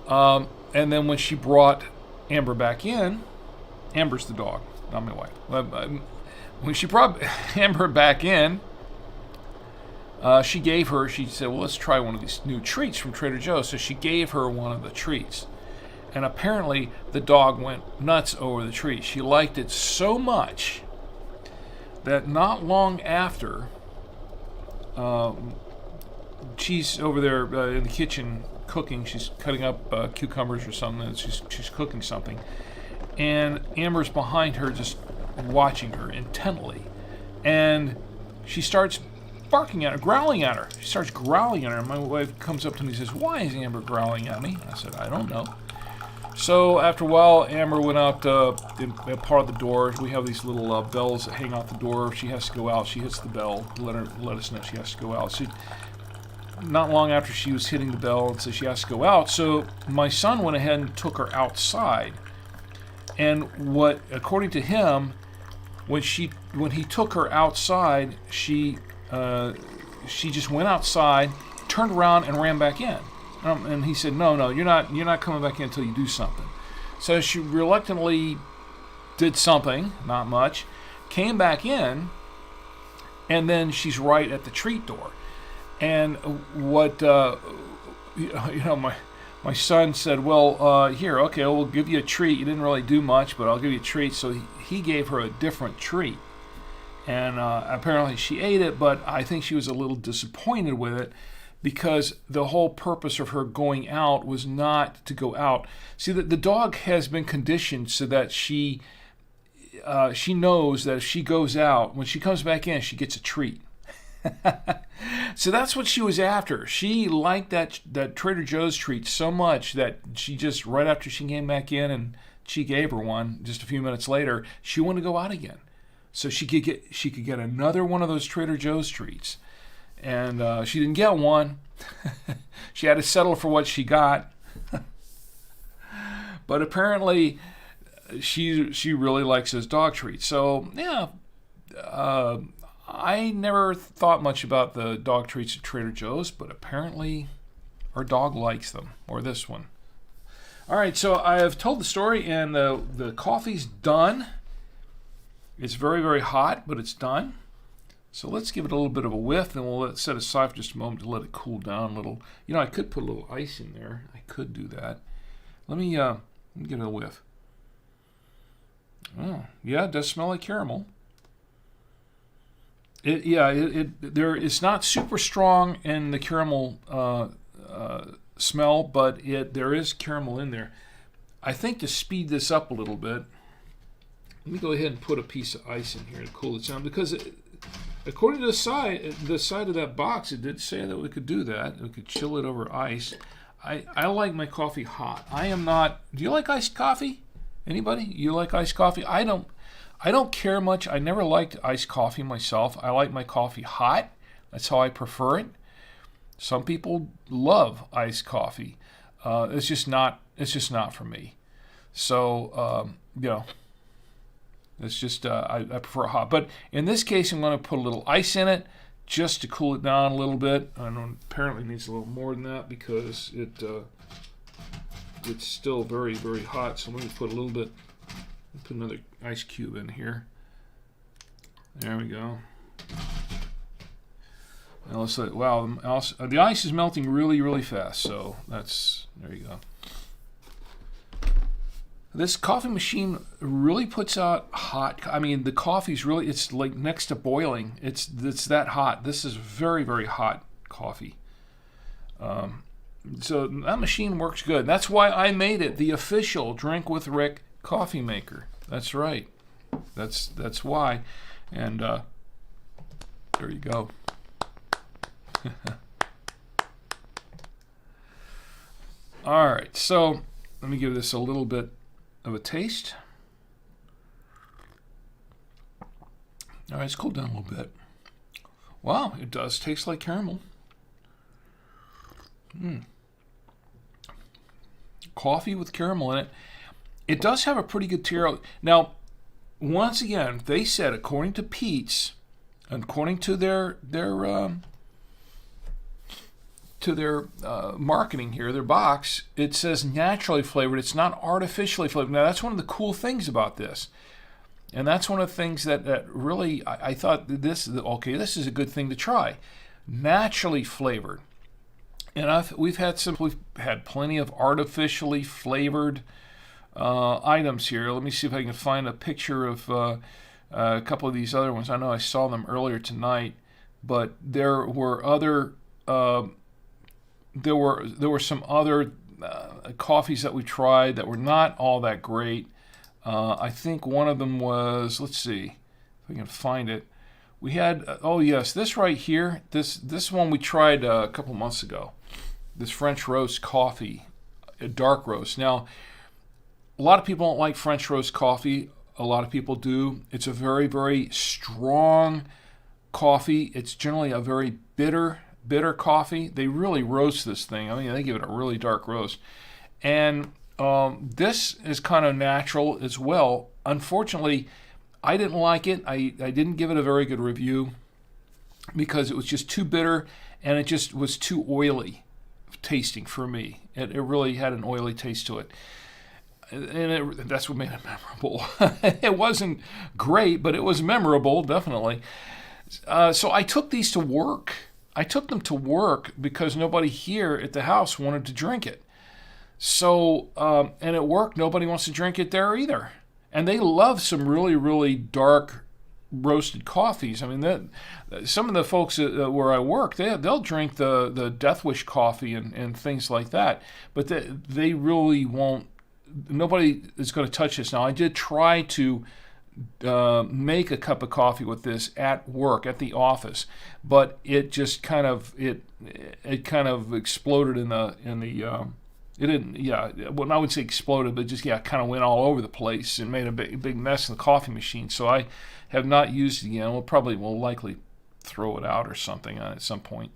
then when she brought Amber back in, Amber's the dog, not my wife. When she brought Amber back in, she said, well, let's try one of these new treats from Trader Joe's. So she gave her one of the treats. And apparently the dog went nuts over the treat. She liked it so much that not long after, she's over there in the kitchen cooking. She's cutting up cucumbers or something. She's cooking something. And Amber's behind her just watching her intently. And she starts barking at her, growling at her. She starts growling at her. My wife comes up to me and says, why is Amber growling at me? I said, I don't know. So after a while, Amber went out in part of the door. We have these little bells that hang out the door. If she has to go out, she hits the bell to let us know she has to go out. Not long after she was hitting the bell and said she has to go out, so my son went ahead and took her outside. And according to him, when he took her outside, she just went outside, turned around, and ran back in. And he said, "No, you're not coming back in until you do something." So she reluctantly did something, not much, came back in, and then she's right at the treat door. And my son said, well, here, okay, we'll give you a treat. You didn't really do much, but I'll give you a treat. So he gave her a different treat. And apparently she ate it, but I think she was a little disappointed with it because the whole purpose of her going out was not to go out. See, the dog has been conditioned so that she knows that if she goes out, when she comes back in, she gets a treat. So that's what she was after. She liked that Trader Joe's treat so much that she just, right after she came back in and she gave her one, just a few minutes later, she wanted to go out again. So she could get another one of those Trader Joe's treats. And she didn't get one. She had to settle for what she got. But apparently she really likes those dog treats. So yeah, I never thought much about the dog treats at Trader Joe's, but apparently our dog likes them, or this one. All right, so I have told the story, and the coffee's done. It's very, very hot, but it's done. So let's give it a little bit of a whiff, and we'll let it set aside for just a moment to let it cool down a little. I could put a little ice in there. I could do that. Let me give it a whiff. Oh, yeah, it does smell like caramel. It's not super strong in the caramel smell, but there is caramel in there. I think to speed this up a little bit, let me go ahead and put a piece of ice in here to cool it down, because according to the side of that box, it did say that we could do that. We could chill it over ice. I like my coffee hot. I am not. Do you like iced coffee? Anybody? You like iced coffee? I don't care much. I never liked iced coffee myself. I like my coffee hot. That's how I prefer it. Some people love iced coffee. It's just not for me. So it's just I prefer it hot. But in this case, I'm going to put a little ice in it just to cool it down a little bit. And apparently it needs a little more than that because it's still very, very hot. So let me put a little bit. Put another ice cube in here. There we go. Now let's let, wow, the ice is melting really, really fast. So there you go. This coffee machine really puts out hot. I mean, the coffee's really, it's like next to boiling. It's that hot. This is very, very hot coffee. So that machine works good. That's why I made it the official Drink with Rick coffee maker. That's right. That's why. And there you go. All right. So let me give this a little bit of a taste. All right, it's cooled down a little bit. Wow, it does taste like caramel. coffee with caramel in it. It does have a pretty good tier. Now, once again, they said, according to Peet's, according to their marketing here, their box, it says naturally flavored. It's not artificially flavored. Now, that's one of the cool things about this. And that's one of the things that really, I thought this is a good thing to try. Naturally flavored. And we've had plenty of artificially flavored items here. Let me see if I can find a picture of a couple of these other ones. I know I saw them earlier tonight, but there were other there were some other coffees that we tried that were not all that great. I think one of them was, let's see if I can find it. We had, this right here, this one we tried a couple months ago. This French roast coffee, a dark roast. Now, a lot of people don't like French roast coffee. A lot of people do. It's a very, very strong coffee. It's generally a very bitter coffee. They really roast this thing. I mean, they give it a really dark roast. And this is kind of natural as well. Unfortunately, I didn't like it. I didn't give it a very good review because it was just too bitter and it just was too oily tasting for me. It really had an oily taste to it. And that's what made it memorable. It wasn't great, but it was memorable, definitely. So I took these to work. I took them to work because nobody here at the house wanted to drink it. So, and at work, nobody wants to drink it there either. And they love some really, really dark roasted coffees. I mean, some of the folks where I work, they'll drink the Death Wish coffee and things like that. But they really won't. Nobody is going to touch this. Now, I did try to make a cup of coffee with this at work, at the office, but it just kind of it kind of exploded in the it didn't, well, I would say exploded, but just, kind of went all over the place and made a big mess in the coffee machine. So I have not used it again. We'll likely throw it out or something at some point.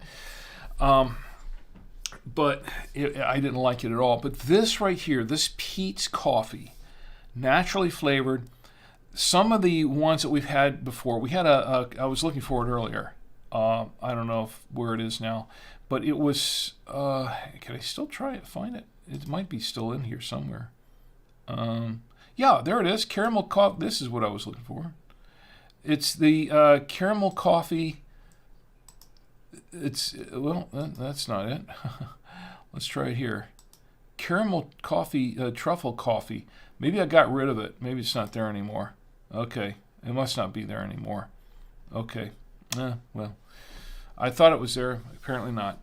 But I didn't like it at all. But this right here, this Peet's coffee, naturally flavored. Some of the ones that we've had before, we had I was looking for it earlier. I don't know where it is now. But it was, can I still try it, find it? It might be still in here somewhere. There it is, caramel coffee. This is what I was looking for. It's the caramel coffee. That's not it. Let's try it here. Caramel coffee, truffle coffee. Maybe I got rid of it. Maybe it's not there anymore. Okay, it must not be there anymore. Okay, well. I thought it was there. Apparently not.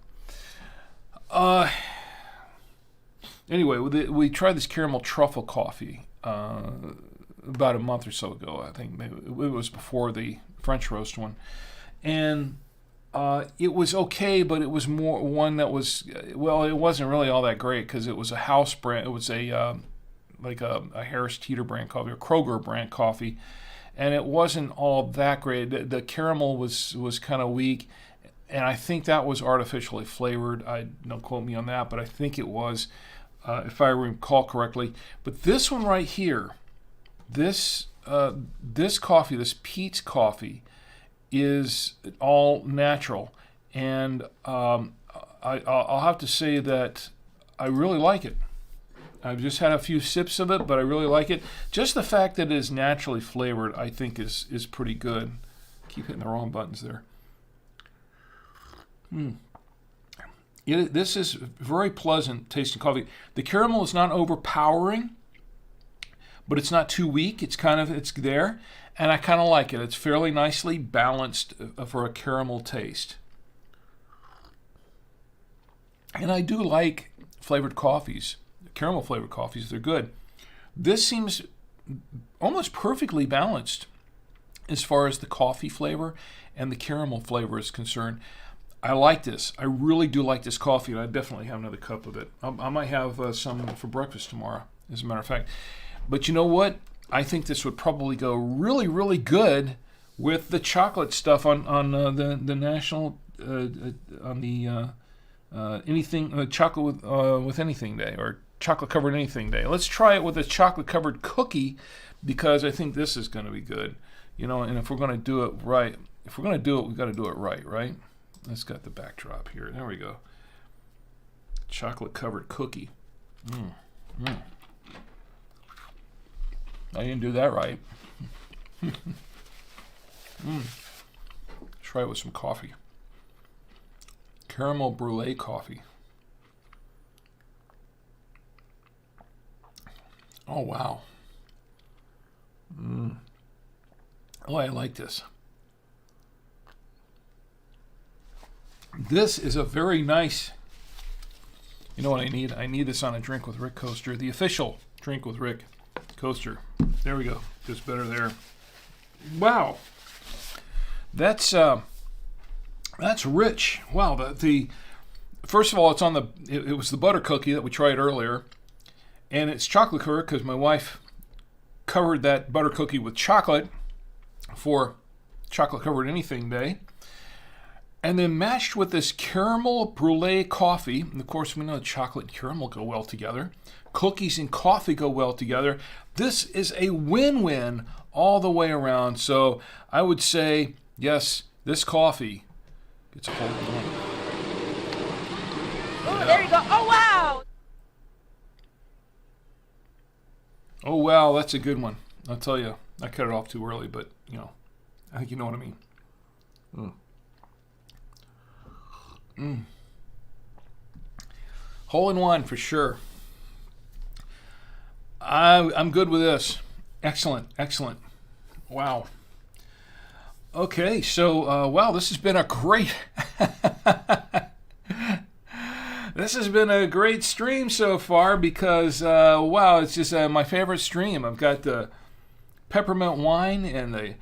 Anyway, we tried this caramel truffle coffee about a month or so ago. I think maybe it was before the French roast one. And it was okay, but it was more one that was, it wasn't really all that great because it was a house brand. It was a Harris Teeter brand coffee or Kroger brand coffee. And it wasn't all that great. The caramel was kind of weak. And I think that was artificially flavored. Don't quote me on that, but I think it was, if I recall correctly. But this one right here, this coffee, this Peet's coffee, is all natural. And I'll have to say that I really like it. I've just had a few sips of it, but I really like it. Just the fact that it is naturally flavored, I think, is pretty good. Keep hitting the wrong buttons there. This is very pleasant tasting coffee. The caramel is not overpowering, but it's not too weak. It's there, and I kind of like it. It's fairly nicely balanced for a caramel taste. And I do like flavored coffees, caramel flavored coffees. They're good. This seems almost perfectly balanced as far as the coffee flavor and the caramel flavor is concerned. I like this. I really do like this coffee, and I definitely have another cup of it. I might have some for breakfast tomorrow, as a matter of fact. But you know what? I think this would probably go really, really good with the chocolate stuff on the national on the anything chocolate with anything day, or chocolate covered anything day. Let's try it with a chocolate covered cookie because I think this is going to be good. And if we're going to do it right, we've got to do it right, right? Let's got the backdrop here. There we go. Chocolate covered cookie. I didn't do that right. Try it with some coffee. Caramel brulee coffee. Oh, wow. Oh, I like this. This is a very nice... You know what I need? I need this on a Drink with Rick coaster. The official Drink with Rick coaster. There we go. Just better there. Wow. That's rich. Wow. The first of all, it's on the. It was the butter cookie that we tried earlier, and it's chocolate covered because my wife covered that butter cookie with chocolate for chocolate covered anything day, and then matched with this caramel brulee coffee. And of course, we know chocolate and caramel go well together. Cookies and coffee go well together. This is a win-win all the way around. So I would say, yes, this coffee gets a whole one. Oh, there you go. Oh, wow. Oh, wow, that's a good one. I'll tell you, I cut it off too early, but, I think you know what I mean. Hole in one for sure. I'm good with this. Excellent. Wow. Okay, so wow, this has been a great. This has been a great stream so far because wow, it's just my favorite stream. I've got the peppermint wine and the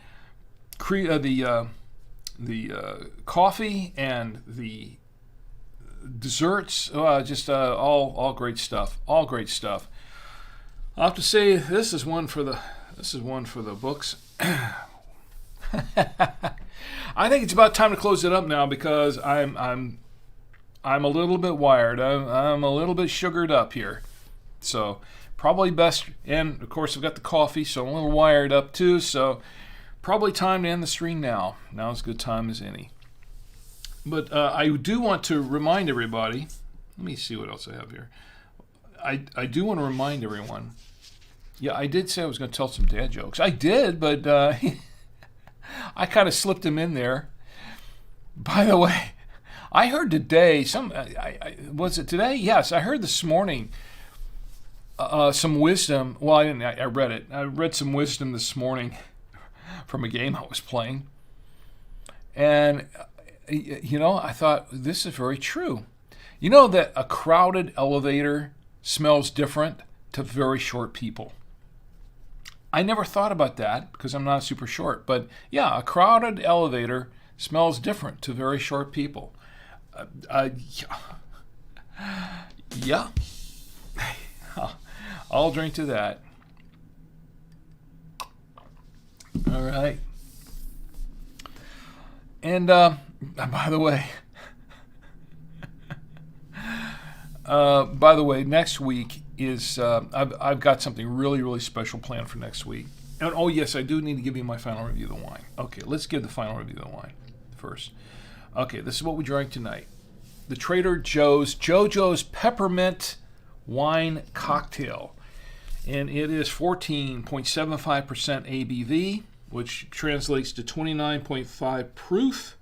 coffee and the desserts. Just all great stuff. All great stuff. I'll have to say this is one for the books. I think it's about time to close it up now because I'm a little bit wired. I'm a little bit sugared up here, so probably best. And of course, I've got the coffee, so I'm a little wired up too. So probably time to end the stream now. Now's as good time as any. But I do want to remind everybody. Let me see what else I have here. I do want to remind everyone. Yeah, I did say I was going to tell some dad jokes. I did, but I kind of slipped them in there. By the way, I heard today was it today? Yes, I heard this morning some wisdom. Well, I didn't. I read it. I read some wisdom this morning from a game I was playing, and I thought this is very true. You know that a crowded elevator smells different to very short people. I never thought about that because I'm not super short. But yeah, a crowded elevator smells different to very short people. Yeah. I'll drink to that. All right. And by the way, next week is I've got something really, really special planned for next week. And oh yes, I do need to give you my final review of the wine. Okay, let's give the final review of the wine first. Okay, this is what we drank tonight. The Trader Joe's JoJo's Peppermint Wine Cocktail. And it is 14.75% ABV, which translates to 29.5 proof.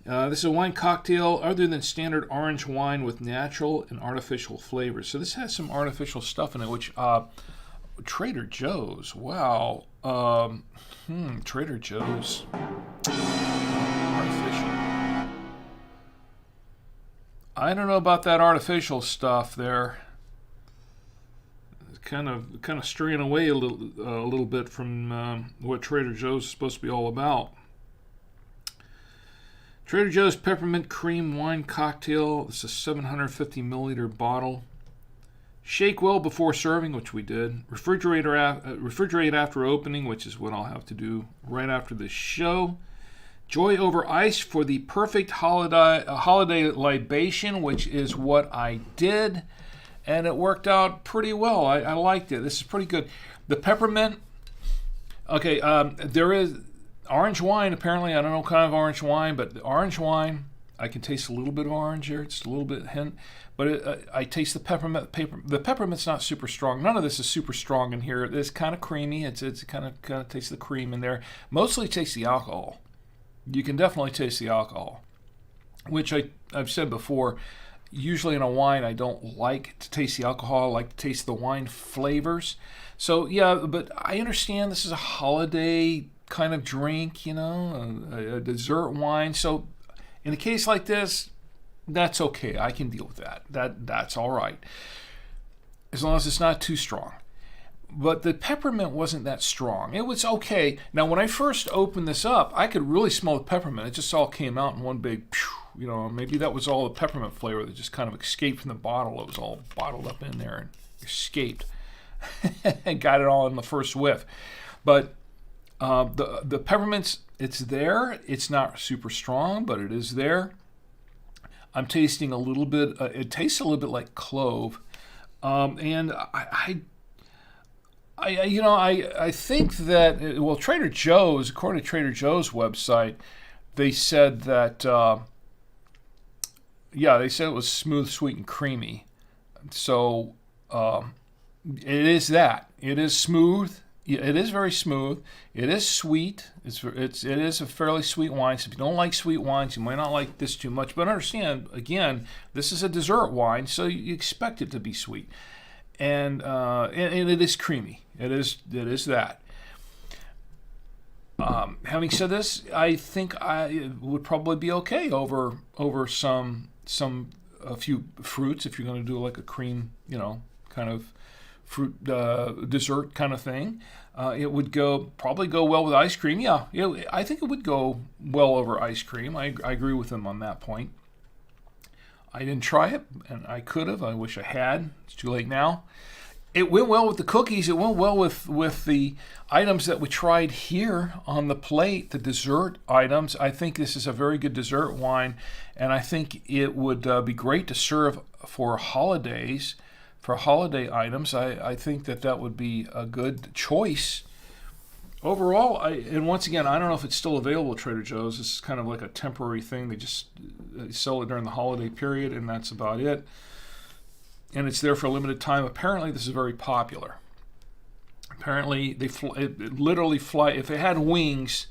This is a wine cocktail other than standard orange wine with natural and artificial flavors. So this has some artificial stuff in it, which Trader Joe's, wow. Trader Joe's. Artificial. I don't know about that artificial stuff there. It's kind of straying away a little bit from what Trader Joe's is supposed to be all about. Trader Joe's Peppermint Cream Wine Cocktail. It's a 750 milliliter bottle. Shake well before serving, which we did. Refrigerate after opening, which is what I'll have to do right after this show. Joy over ice for the perfect holiday libation, which is what I did. and it worked out pretty well. I liked it. This is pretty good. The peppermint, okay, there is orange wine, apparently. I don't know what kind of orange wine, but the orange wine, I can taste a little bit of orange here, just a little bit hint. But I taste the peppermint. The peppermint's not super strong. None of this is super strong in here. It's kind of creamy. It's kind of tastes the cream in there. Mostly tastes the alcohol. You can definitely taste the alcohol, which I've said before. Usually in a wine, I don't like to taste the alcohol. I like to taste the wine flavors. So yeah, but I understand this is a holiday kind of drink, a dessert wine. So in a case like this, that's okay. I can deal with that. That's all right, as long as it's not too strong. But the peppermint wasn't that strong. It was okay. Now, when I first opened this up, I could really smell the peppermint. It just all came out in one big, maybe that was all the peppermint flavor that just kind of escaped from the bottle. It was all bottled up in there and escaped and got it all in the first whiff. But the peppermint's, it's there. It's not super strong, but it is there. I'm tasting a little bit. It tastes a little bit like clove, and I think that Trader Joe's, according to Trader Joe's website, they said that they said it was smooth, sweet, and creamy. So it is that. It is smooth. It is very smooth. It is sweet. It is a fairly sweet wine. So if you don't like sweet wines, you might not like this too much. But understand, again, this is a dessert wine, so you expect it to be sweet, and it is creamy. It is that. Having said this, I think it would probably be okay over a few fruits if you're going to do like a cream, kind of fruit dessert kind of thing. It would probably go well with ice cream. Yeah, I think it would go well over ice cream. I agree with them on that point. I didn't try it, and I could have. I wish I had. It's too late now. It went well with the cookies. It went well with the items that we tried here on the plate, the dessert items. I think this is a very good dessert wine, and I think it would be great to serve for holidays, for holiday items. I think that would be a good choice. Overall, and once again, I don't know if it's still available at Trader Joe's. This is kind of like a temporary thing. They just sell it during the holiday period, and that's about it. And it's there for a limited time. Apparently, this is very popular. Apparently, it literally fly. If it had wings,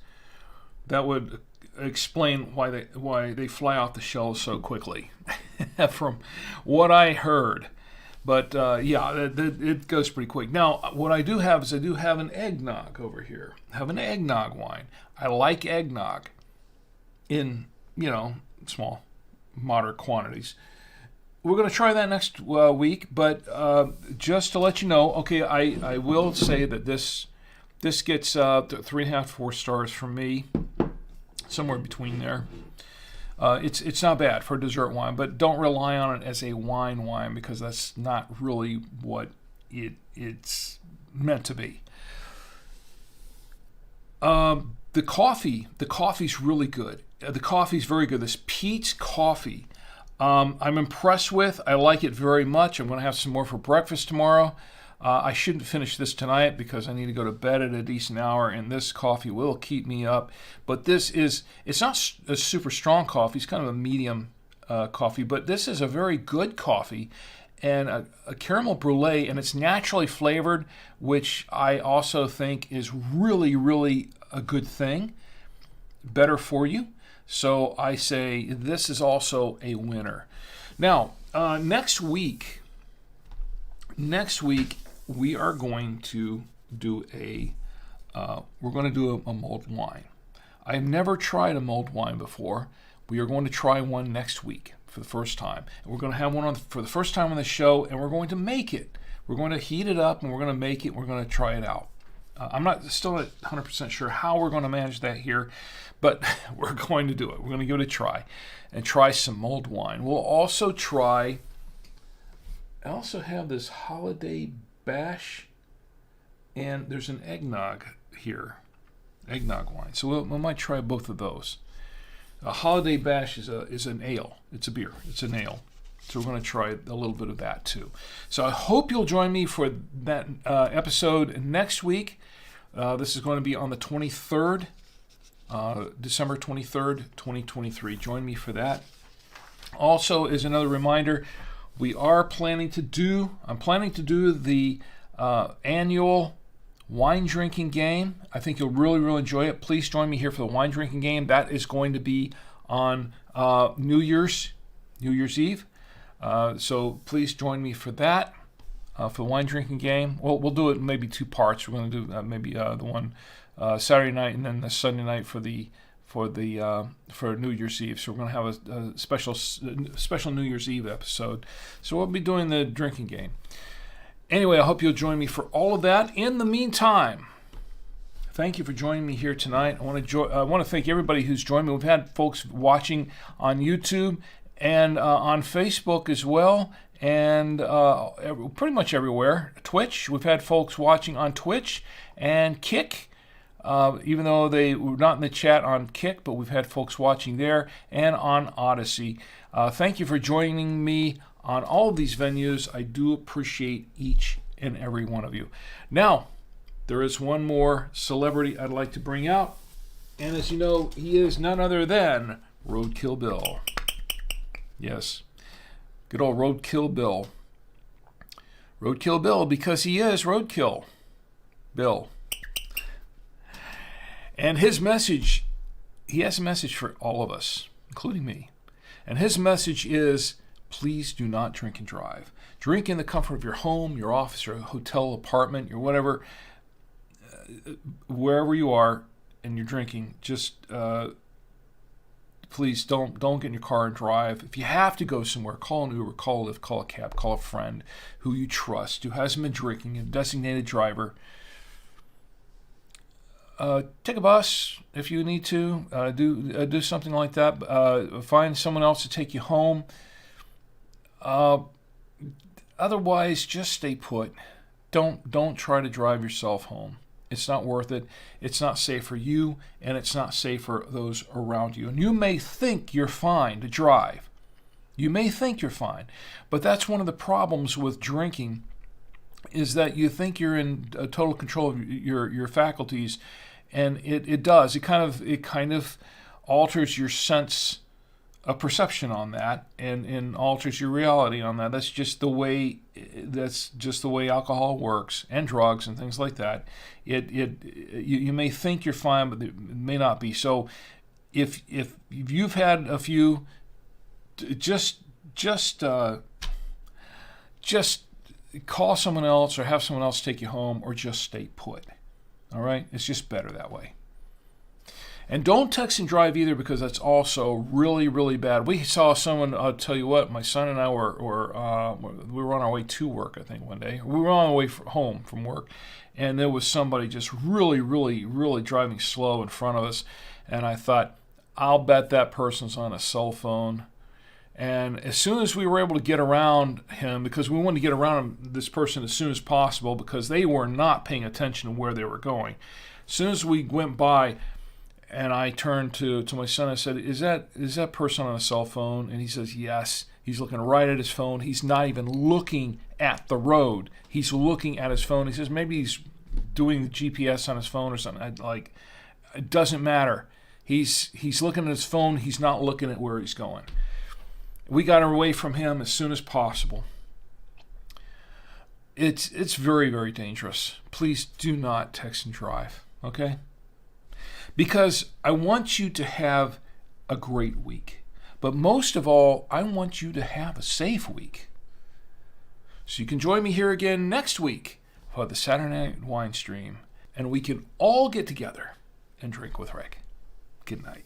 that would explain why they fly off the shelves so quickly, from what I heard. But it goes pretty quick. Now, what I do have is an eggnog over here. I have an eggnog wine. I like eggnog in small, moderate quantities. We're going to try that next week, but just to let you know, okay, I will say that this gets 3.5 to 4 stars from me, somewhere between there. It's not bad for a dessert wine, but don't rely on it as a wine because that's not really what it's meant to be. The coffee's really good. The coffee's very good. This Peet's coffee, I'm impressed with. I like it very much. I'm going to have some more for breakfast tomorrow. I shouldn't finish this tonight because I need to go to bed at a decent hour, and this coffee will keep me up. But it's not a super strong coffee. It's kind of a medium coffee, but this is a very good coffee, and a caramel brulee, and it's naturally flavored, which I also think is really, really a good thing, better for you. So I say this is also a winner. Now, next week, we are going to do a mulled wine. I've never tried a mulled wine before. We are going to try one next week for the first time. And we're going to have one for the first time on the show, and we're going to make it. We're going to heat it up, and we're going to make it. We're going to try it out. I'm still not 100% sure how we're going to manage that here, but we're going to do it. We're going to give it a try and try some mulled wine. We'll also try. I also have this holiday bash, and there's an eggnog here, eggnog wine. So we might try both of those. A holiday bash is an ale. It's a beer. It's an ale. So we're going to try a little bit of that too. So I hope you'll join me for that episode next week. This is going to be on the 23rd, December 23rd, 2023. Join me for that. Also, as another reminder, I'm planning to do the annual wine drinking game. I think you'll really, really enjoy it. Please join me here for the wine drinking game. That is going to be on New Year's Eve. So please join me for that, for the wine drinking game. Well, we'll do it in maybe two parts. We're going to do maybe the one Saturday night and then the Sunday night for New Year's Eve. So we're going to have a special New Year's Eve episode. So we'll be doing the drinking game. Anyway, I hope you'll join me for all of that. In the meantime, thank you for joining me here tonight. I want to thank everybody who's joined me. We've had folks watching on YouTube and on Facebook as well, and pretty much everywhere. Twitch, we've had folks watching on Twitch and Kick, even though they were not in the chat on Kick, but we've had folks watching there, and on Odyssey. Thank you for joining me on all of these venues. I do appreciate each and every one of you. Now, there is one more celebrity I'd like to bring out, and as you know, he is none other than Roadkill Bill. Yes, good old Roadkill Bill. Roadkill Bill, because he is Roadkill Bill. And his message, he has a message for all of us, including me. And his message is, please do not drink and drive. Drink in the comfort of your home, your office, your hotel, apartment, your whatever, wherever you are and you're drinking, just please don't get in your car and drive. If you have to go somewhere, call an Uber, call a Lyft, call a cab, call a friend who you trust, who hasn't been drinking, a designated driver. Take a bus if you need to. Do something like that. Find someone else to take you home. Otherwise, just stay put. Don't try to drive yourself home. It's not worth it. It's not safe for you, and it's not safe for those around you. And you may think you're fine to drive. You may think you're fine, but that's one of the problems with drinking, is that you think you're in total control of your faculties, and it does. It kind of alters your sense of perception on that, and alters your reality on that. That's just the way alcohol works, and drugs and things like that. You may think you're fine, but it may not be. So if you've had a few, just call someone else or have someone else take you home, or just stay put. All right? It's just better that way. And don't text and drive either, because that's also really, really bad. We saw someone, I'll tell you what, my son and I we were on our way to work, I think, one day. We were on our way home from work, and there was somebody just really, really, really driving slow in front of us. And I thought, I'll bet that person's on a cell phone. And as soon as we were able to get around him, because we wanted to get around this person as soon as possible, because they were not paying attention to where they were going. As soon as we went by, and I turned to my son, I said, is that person on a cell phone? And he says, yes. He's looking right at his phone. He's not even looking at the road. He's looking at his phone. He says, maybe he's doing the GPS on his phone or something. It doesn't matter. He's looking at his phone. He's not looking at where he's going. We got away from him as soon as possible. It's very, very dangerous. Please do not text and drive, okay? Because I want you to have a great week. But most of all, I want you to have a safe week. So you can join me here again next week for the Saturday Night Winestream, and we can all get together and drink with Rick. Good night.